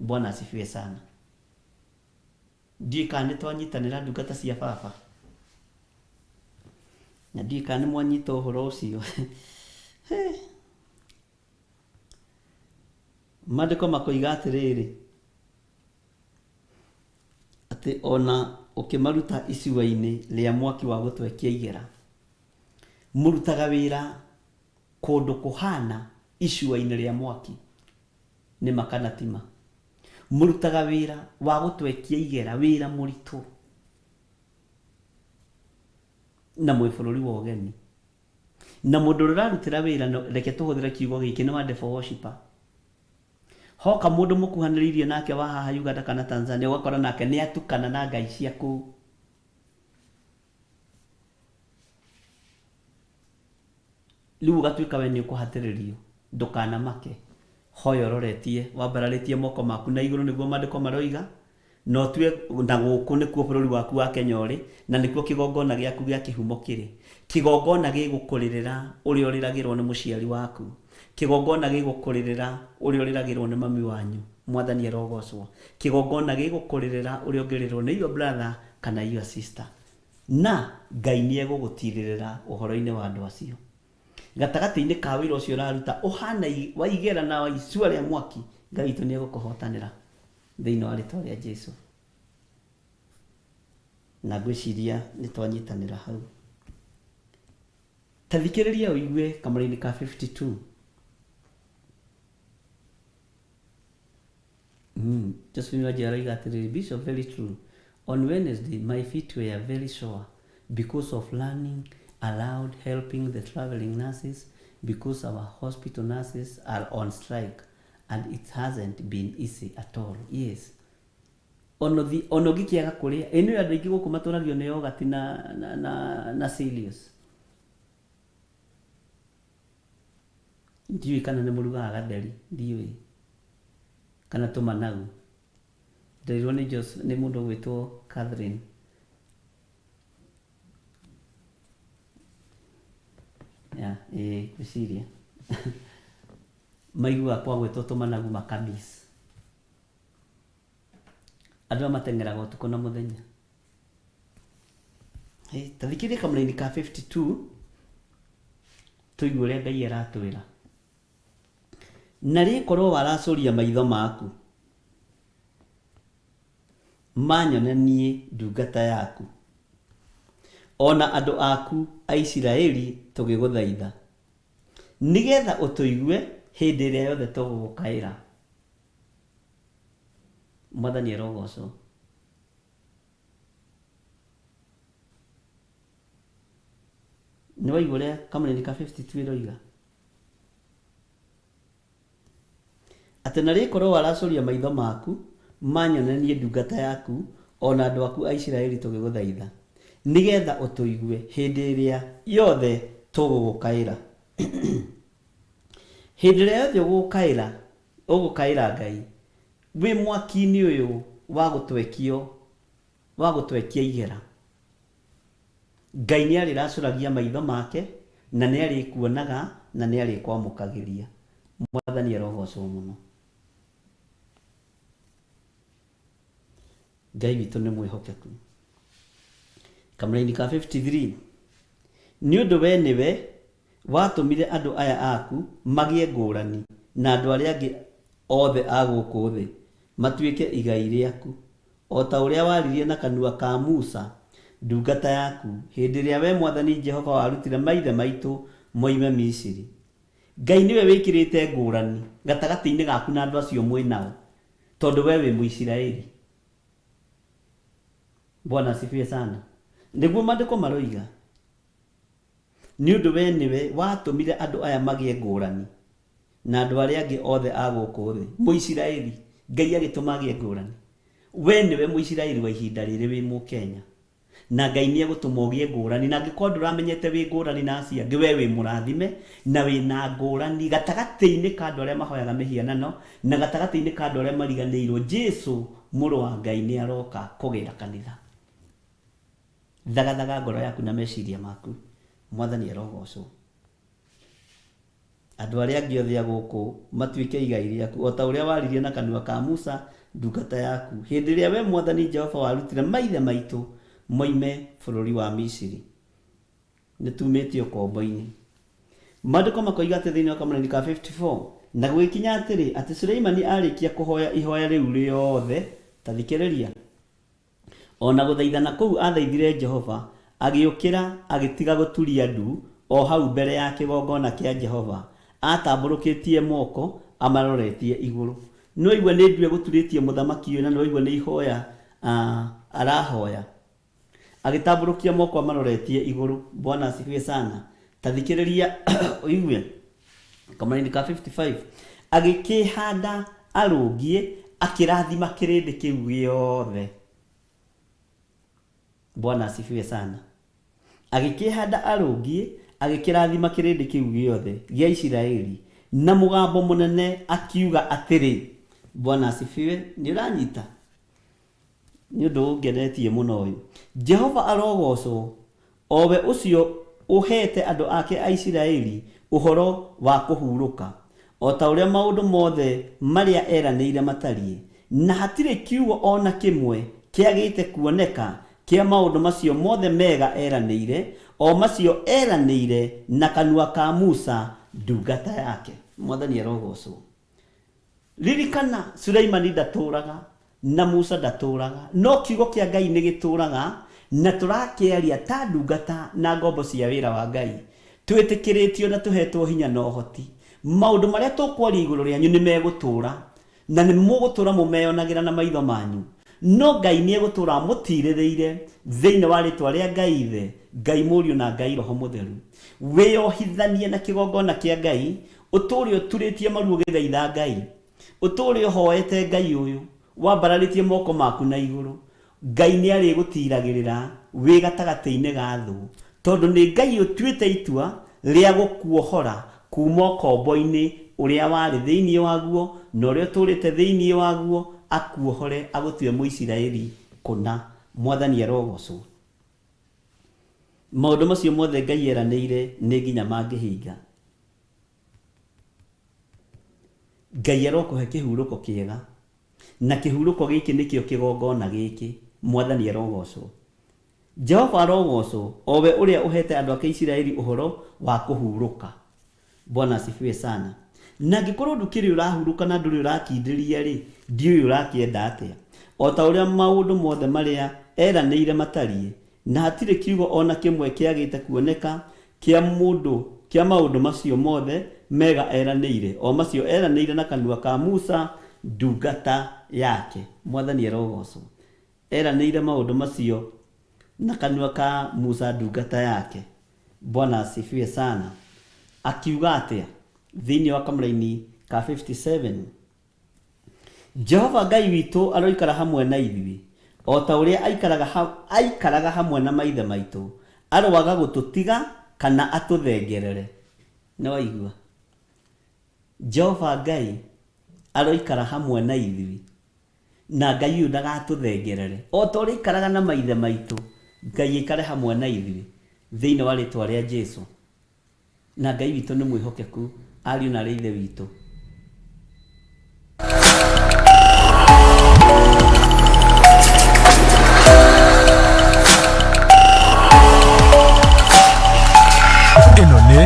Bwana asifiwe sana. Ndika ni twanyitanira ndungata cia baba. Na ndika ni mwanyita uhoro ucio. Mandiko makoiga atiriri ati ona ukimaruta icua-ini ria mwaki wa gutwekia igera, murutaga wira kundu kuhana icua-ini ria mwaki, ni makana tima. Murutaga wira wa gutwekia igera, wira muritu na mwi bururi wa ugeni. Na mundu urarutira wira, reke tuhuthire kiugo giki, ni wande for worshiper. Hoka mundu mukuhaniririe nake wa haha Uganda kana Tanzania, ugakora nake ni atukana na ngai cia kuu. Riu ugatuika we ni ukuhatiririo, ndukana make. Hoyo roretie, wambararitie moko maku na iguru, niguo mandiko maroiga. No tue na guku nikuo bururi waku wa Kenya uri, na nikuo kigongona giaku gia kihumo kiri. Kigongona gigukuririra uri oriragirwo ni muciari waku. Kigongona gigukuririra uri oriragirwo ni mami wanyu. Mwathani arogocwo. Kigongona gigukuririra uri ongirirwo ni your brother kana your sister. Na Ngai ni egugutirira uhoro-ini wa andu acio. Gatagati-ini ka wira ucio uraruta uhana wa igera na wa icua ria mwaki, Ngai itu ni egukuhotanira thiini wa ritwa ria Jesu. Na gwiciria ni twanyitanira hau. Tathikiriria uigue kamari-ini ka 52. Josephine Wajira got the Bishop, very true. On Wednesday, my feet were very sore because of learning aloud, helping the traveling nurses, because our hospital nurses are on strike, and it hasn't been easy at all. Yes. Ono gikiaga kuria, eno ya ndingi guku maturagio ni yogurt na cereals. Ndiui kana ni murugaga gatheri, ndiui. Kana tumanagu. Nderirwo ni mundu gwitwo Catherine. Ya, gwiciria. Maigua kwa gwitwo tumanagu makamis. Andu matengeraga utuku na muthenya. Tathikiriria kamari-ini ka 52 tuigue uria Ngai aratwira. Na rikorwo waracuria maitho maku manyonanie ndungata yaku, ona andu aku a Isiraeli tugiguthaitha, nigetha utuigue hindi iria yothe tugugukaira. Mwathani arogocwo. Ni waigua uria kamari-ini ka 52 iroiga ati na rikorwo waracuria maitho maku manyonanie ndungata yaku, ona andu aku a Isiraeli tugiguthaitha, nigetha utuigue hindi iria yothe tugugukaira. Hĩndĩ ĩrĩa yothe ũgũkaĩra Ngai wĩ mwaki-inĩ ũyũ wa gũtwekia igera, Ngai nĩ arĩracũragia maitho make na nĩ arĩkuonaga na nĩ arĩkwamũkagĩria. Mwathani arogocwo mũno. Ngai witũ nĩ mwĩhokeku. Kamũra-inĩ ka 53, nĩ ũndũ we nĩwe watũmire andũ aya aku magĩe ngũrani na andũ arĩa angĩ othe a gũkũ thĩ matuĩke igai rĩaku, o ta ũrĩa waririe na kanua ka Musa ndungata yaku hĩndĩ ĩrĩa we Mwathani Jehova warutire maithe maitũ moime Misiri. Ngai nĩwe wĩkĩrĩte ngũrani gatagatĩ-inĩ gaku na andũ acio mwĩ nao, tondũ we wĩ Mũisiraeli. Bwana asifiwe sana. Nĩguo maandĩko maroiga, nĩ ũndũ we nĩwe watũmire andũ aya magĩe ngũrani na andũ arĩa angĩ othe a gũkũ thĩ. Mũisiraeli, Ngai agĩtũma agĩe ngũrani. We nĩwe Mũisiraeli wa ihinda rĩrĩ wĩ Mũkenya, na Ngai nĩ egũtũma ũgĩe ngũrani. Na angĩkorwo ndũramenyete wĩ ngũrani na acio angĩ, we wĩ mũrathime na wĩna ngũrani gatagatĩ-inĩ ka andũ arĩa mahoyaga mĩhianano na gatagatĩ-inĩ ka andũ arĩa mariganĩirwo. Jesũ mũrũ wa Ngai nĩ aroka kũgĩra kanitha. Thagathaga ngoro yaku na meciria maku. Mwathani arogocwo. Andũ arĩa angĩ othe a gũkũ matuĩke igai rĩaku, o ta ũrĩa waririe na kanua ka Musa ndungata yaku hĩndĩ ĩrĩa we Mwathani Jehova warutire maithe maitũ moime bũrũri wa Misiri. Nĩ tumĩte ũkombo-inĩ. Maandĩko makoiga atĩ thĩinĩ wa kamũra-inĩ ka 54, na gũgĩkinya atĩrĩ atĩ Suleimani arĩkia kũhoya ihoya rĩu rĩothe, ta thikĩrĩria, ona gũthaithana kũu athaithire Jehova, agĩũkĩra agĩtiga gũturia ndu o hau mbere ya kĩgongona kĩa Jehova, atambũrũkĩtie moko amaroretie igũrũ. No igua nĩ ndu egũturĩtie mũthamaki ũyũ, na no igua nĩ ihoya arahoya, agĩtambũrũkia moko amaroretie igũrũ. Bwana asifiwe sana. Ta thikĩrĩria ũigue kamũra-inĩ ka 55, agĩkĩhanda arũngiĩ akĩrathima kĩrĩndĩ kĩu gĩothe. Bwana asifiwe sana. Agĩkĩhanda arũngiĩ agĩkĩrathima kĩrĩndĩ kĩu gĩothe gĩa Isiraeli na mũgambo mũnene akiuga atĩrĩ. Bwana asifiwe. Nĩ ũranyita? Nĩ ũndũ ũngenetie mũno ũyũ. Jehova arogocwo, o we ũcio ũhete andũ ake a Isiraeli ũhoro wa kũhurũka, o ta ũrĩa maũndũ mothe marĩa eranĩire matariĩ, na hatirĩ kiugo ona kĩmwe kĩagĩte kuoneka kĩa maũndũ macio mothe mega eranĩire, o macio eranĩire na kanua ka Musa ndungata yake. Mwathani arogocwo. Ririkana, Suleimani ndatũraga na Musa ndatũraga, no kiugo kĩa Ngai nĩ gĩtũraga, na tũrakĩaria ta ndungata na ngombo cia wĩra wa Ngai, twĩtĩkĩrĩtio na tũhetwo hinya na ũhoti. Maũndũ marĩa tũkwaria igũrũ rĩanyu nĩ megũtũra, na nĩ mũgũtũra mũmeyonagĩra na maitho manyu. No Ngai nĩ egũtũra mũtirĩrĩire thĩinĩ wa rĩtwa rĩa Ngai Ithe, Ngai Mũriũ na Ngai Roho Mũtheru. Wĩyohithanie na kĩgongona kĩa Ngai, ũtũũre ũturĩtie maru ũgĩthaitha Ngai, ũtũũre ũhoete Ngai ũyũ, wambararĩtie moko maku na igũrũ. Ngai nĩ arĩgũtiragĩrĩra wĩ gatagatĩ-inĩ ga thũ, tondũ nĩ Ngai ũtuĩte itua rĩa gũkuohora kuma ũkombo-inĩ ũrĩa warĩ thĩinĩ waguo na ũrĩa ũtũrĩte thĩinĩ waguo, akuohore agũtue Mũisiraeli kũna. Mwathani arogocwo. Maũndũ macio mothe Ngai eranĩire nĩ nginya mangĩhinga. Ngai arokũhe kĩhurũko kĩega, na kĩhurũko gĩkĩ nĩkĩo kĩgongona gĩkĩ. Mwathani arogocwo. Jehova arogocwo, o we ũrĩa ũhete andũ ake Isiraeli ũhoro wa kũhurũka. Bwana asifiwe sana. Na angĩkorwo ndũkĩrĩ ũrahurũka na ndũrĩ ũrakindĩria rĩ, ndiũĩ ũrakĩenda atĩa. O ta ũrĩa maũndũ mothe marĩa eranĩire matariĩ, na hatirĩ kiugo ona kĩmwe kĩagĩte kuoneka kĩa maũndũ macio mothe mega eranĩire, o macio eranĩire na kanua ka Musa ndungata yake. Mwathani arogocwo. Eranĩire maũndũ macio na kanua ka Musa ndungata yake. Bwana asifiwe sana. Akiuga atĩa thĩinĩ wa kamũra-inĩ ka 57, Jehova Ngai witũ aroikara hamwe na ithuĩ, o ta ũrĩa aikaraga hamwe na maithe maitũ, aroaga gũtũtiga kana atũthengerere. Nĩ waigua? Jehova Ngai aroikara hamwe na ithuĩ, na Ngai ũyũ ndagatũthengerere o ta ũrĩa ikaraga na maithe maitũ. Ngai aikare hamwe na ithuĩ thĩinĩ wa rĩtwa rĩa Jesũ, na Ngai witũ nĩ mwĩhokeku, ariũ na ithe witũ. Ĩno nĩ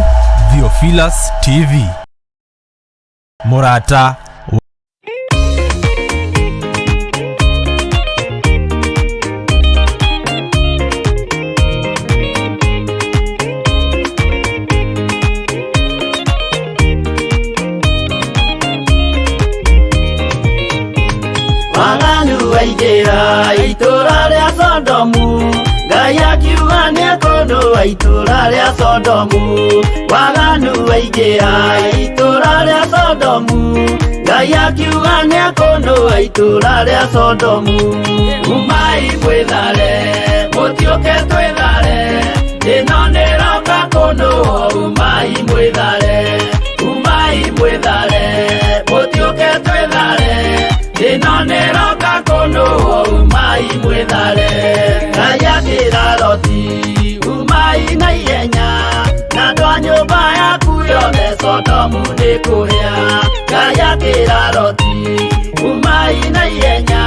Theophilus TV. Mũrata waganu waingĩra itũũra rĩa Sodomu, Ngai akiuga nĩekũndũa itũũra rĩa Sodomu. Waganu waingĩra itũũra rĩa Sodomu, Ngai akiuga nĩekũndũa itũũra rĩa Sodomu. Umai mwĩthare, mũtiũke twĩthare, ĩno nĩroka kũndũa. Umai mwĩthare, umai mwĩthare, mũtiũke twĩthare, ĩno nĩroka kũndũa. Umai mwĩthare. Ngai akĩra Loti, umai na ihenya, na andũ a nyũmba yaku yothe Sodomu nĩkũhĩa. Ngai akĩra Loti, umai na ihenya,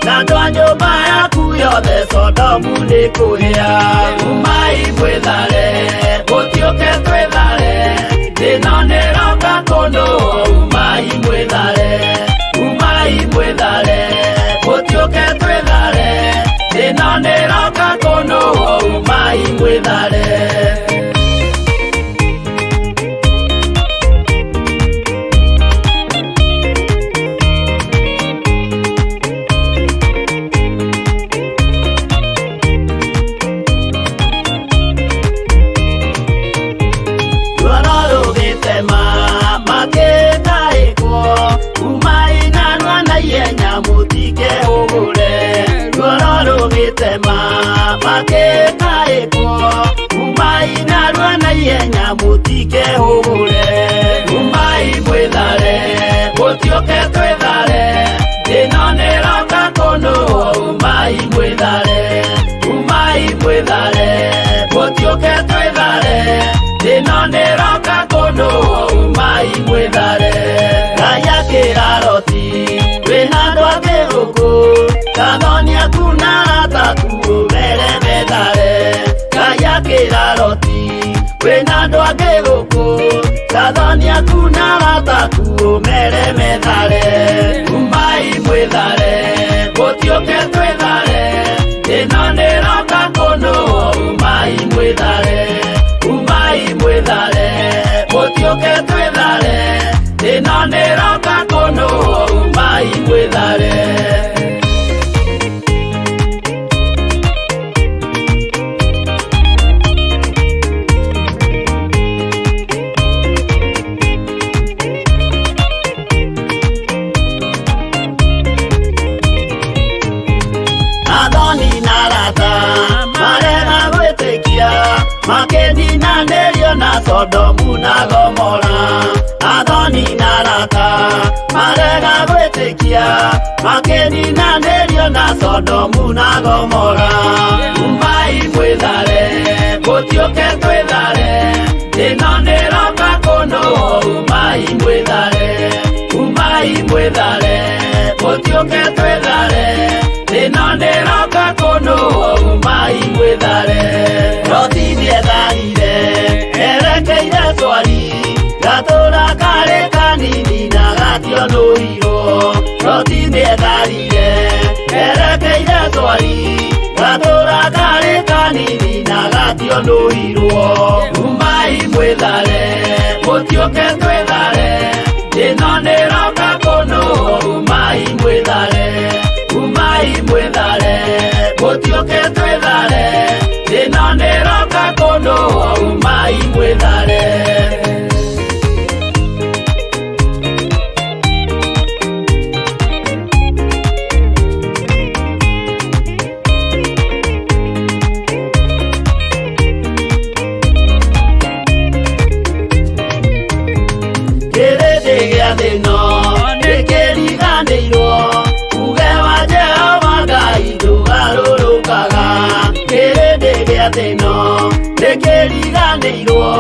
na andũ a nyũmba yaku yothe Sodomu nĩkũhĩa. Umai mwĩthare, mũtiũke twĩthare, ĩno nĩroka kũndũa. Umai mwĩthare, umai mwĩthare, mũtiũke twĩthare, ĩno nĩroka kũndũa. Umai mwĩthare. Umai mwĩthare, mũtiũke twĩthare, ĩno nĩroka kũndũa. Umai mwĩthare, umai mwĩthare, mũtiũke twĩthare, ĩno nĩroka kũndũa. Umai mwĩthare. Ngai akĩra Loti, wĩna andũ angĩ gũkũ, Gathoni aku na arataku ũmere methare. Ngai akĩra Loti, wĩna andũ angĩ gũkũ, Gathoni aku na arataku ũmere methare. Umai mwĩthare, mũtiũke twĩthare, ĩno nĩroka kũndũa. Umai mwĩthare, umai mwĩthare, mũtiũke twĩthare, ĩno nĩroka kũndũa. Umai mwĩthare. Makeninanĩrio na Sodomu na Gomora. Athoni na arata marega gwĩtĩkia, makeninanĩrio na Sodomu na Gomora. Umai mwĩthare, mũtiũke twĩthare, ĩno nĩroka kũndũa. Umai mwĩthare, umai mwĩthare, mũtiũke twĩthare, ĩno nĩroka kũndũa. Umai mwĩthare. Loti nĩetharire, erekeire Zoari, gatũũra karĩ kanini na gationũirwo. Loti nĩetharire, erekeire Zoari, gatũũra karĩ kanini na gationũirwo. Umai mwĩthare, mũtiũke twĩthare, ĩno nĩroka kũndũa. Umai mwĩthare, umai mwĩthare, mũtiũke twĩthare, ĩno nĩroka kũndũa. Umai mwĩthare. tũtũmanĩirwo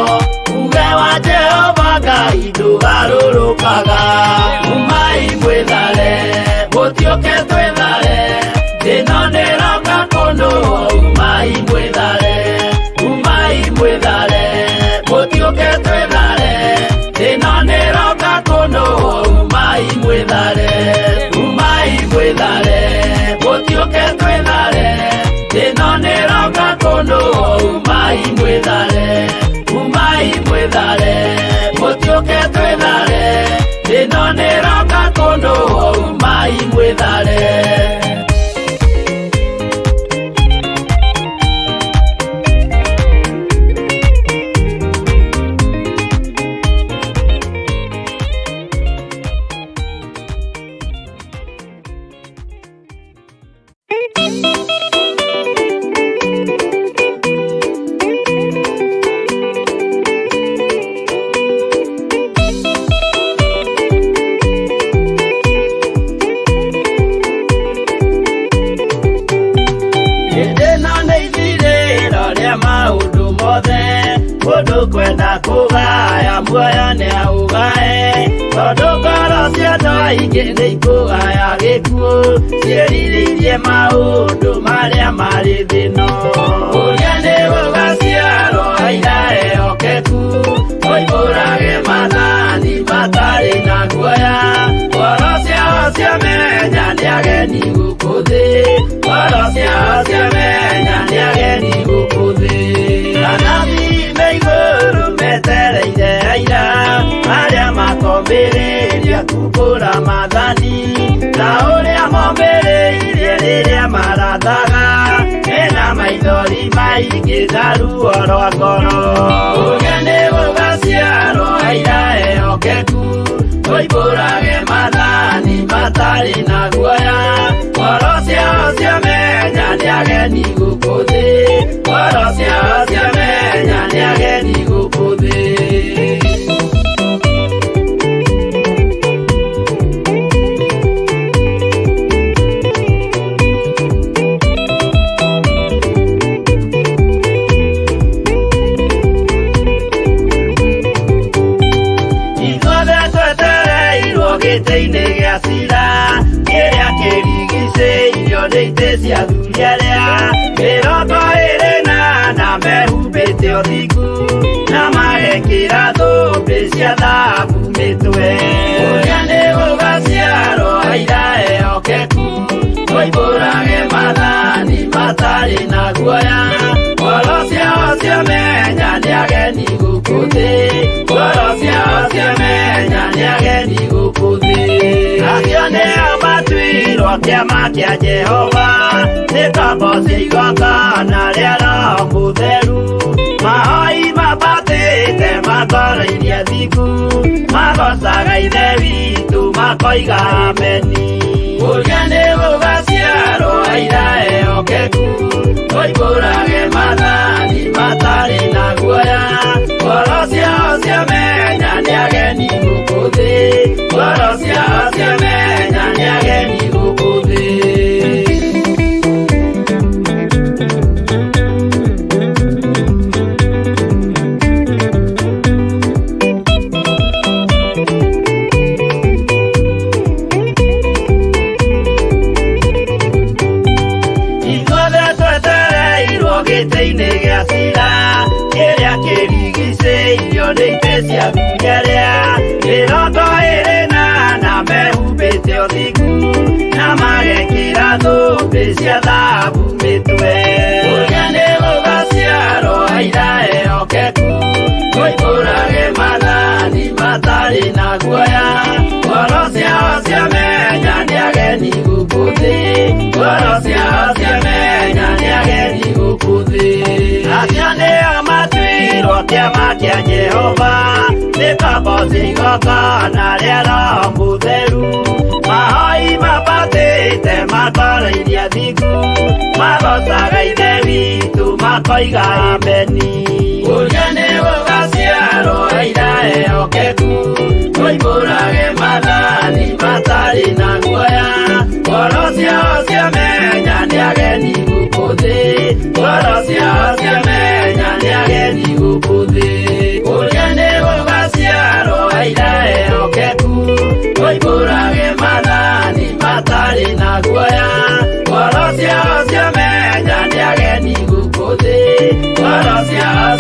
uge wa Jehova Ngai ndũgarũrũkaga. Umai mwĩthare mũtiũke twĩthare, thĩno nĩroka kũndũ. Umai mwĩthare, umai mwĩthare mũtiũke twĩthare, thĩno nĩroka kũndũ. Umai mwĩthare, umai mwĩthare mũtiũke twĩthare, thĩno nĩroka kũndũ. Umai mwĩthare, umai mwĩthare mũtiũke twĩthare, thĩno nĩroka kũndũ. Umai mwĩthare. Mũndũ kwenda kũgaya muoyo nĩ aũgae, tondũ ngoro cia andũ aingĩ nĩ ikũgaya gĩkuũ, ciĩrirĩirie maũndũ marĩa marĩ thĩno. Ũrĩa nĩ gũgaciarwo aira ehokeku, oimbũrage mathani matarĩ na guoya. Ngoro ciao ciamenya nĩ ageni gũkũ thĩ, ngoro ciao ciamenya nĩ ageni gũkũ thĩ. Anathi igũrũ metereire aira arĩa makombĩrĩria kumbũra mathani, na ũrĩa mombĩrĩirie rĩrĩa marathaga, mena maithori maingĩ na ruo rwa ngoro. Ũrĩa nĩ gũgaciarwo aira ehokeku, oimbũrage mathani matarĩ na guoya. Ngoro ciao ciamenya nĩ ageni gũkũ thĩ, ngoro ciao ciamenya nĩ ageni gũkũ thĩ. Ithuothe twetereirwo gĩtĩ-inĩ gĩa cira, kĩrĩa kĩrigicĩirio nĩ itĩ cia athuri arĩa 28 mehumbĩte ũthingu, na magekĩra thũmbĩ cia thahabu mĩtwe. Ũrĩa nĩ gũgaciarwo aira ehokeku, oimbũrage mathani matarĩ na guoya. Ngoro ciao ciamenya nĩ ageni gũkũ thĩ, ngoro ciao ciamenya nĩ ageni gũkũ thĩ. Acio nĩo matuirwo kĩama kĩa Jehova, nĩ ngombo cia igongona rĩa Roho Mũtheru. Mahoi mabatĩte makoro-irie thingu, magocaga ithe witũ makoiga ameni. Ũrĩa nĩ gũgaciarwo aira ehokeku, oimbũrage mathani matarĩ na guoya. Ngoro ciao ciamenya nĩ ageni gũkũ thĩ, ngoro ciao ciamenya nĩ ageni gũkũ thĩ. Gĩtĩ-inĩ gĩa cira, kĩrĩa kĩrigicĩirio nĩ itĩ cia athuri arĩa 28 mehumbĩte ũthingu, na magekĩra thũmbĩ cia thahabu mĩtwe. Ũrĩa nĩ gũgaciarwo aira ehokeku, oimbũrage mathani matarĩ na guoya. Ngoro ciao ciamenya nĩ ageni gũkũ thĩ, ngoro ciao ciamenya nĩ ageni gũkũ thĩ. Acio nĩo matuirwo kĩama kĩa Jehova, nĩ ngombo cia igongona rĩa Roho Mũtheru. Mahoi mabatĩte makoro-irie thingu, magocaga ithe witũ makoiga ameni. Ũrĩa nĩ gũgaciarwo aira ehokeku, oimbũrage mathani matarĩ na guoya. Ngoro ciao ciamenya nĩ ageni gũkũ thĩ, ngoro ciao ciamenya nĩ ageni gũkũ thĩ. Guthii. Kuria ni gugaciarwo aira okeku, oimbũrage mathani matarĩ na guoya. Ngoro ciao ciamenya nĩ ageni gũkũ thĩ, ngoro ciao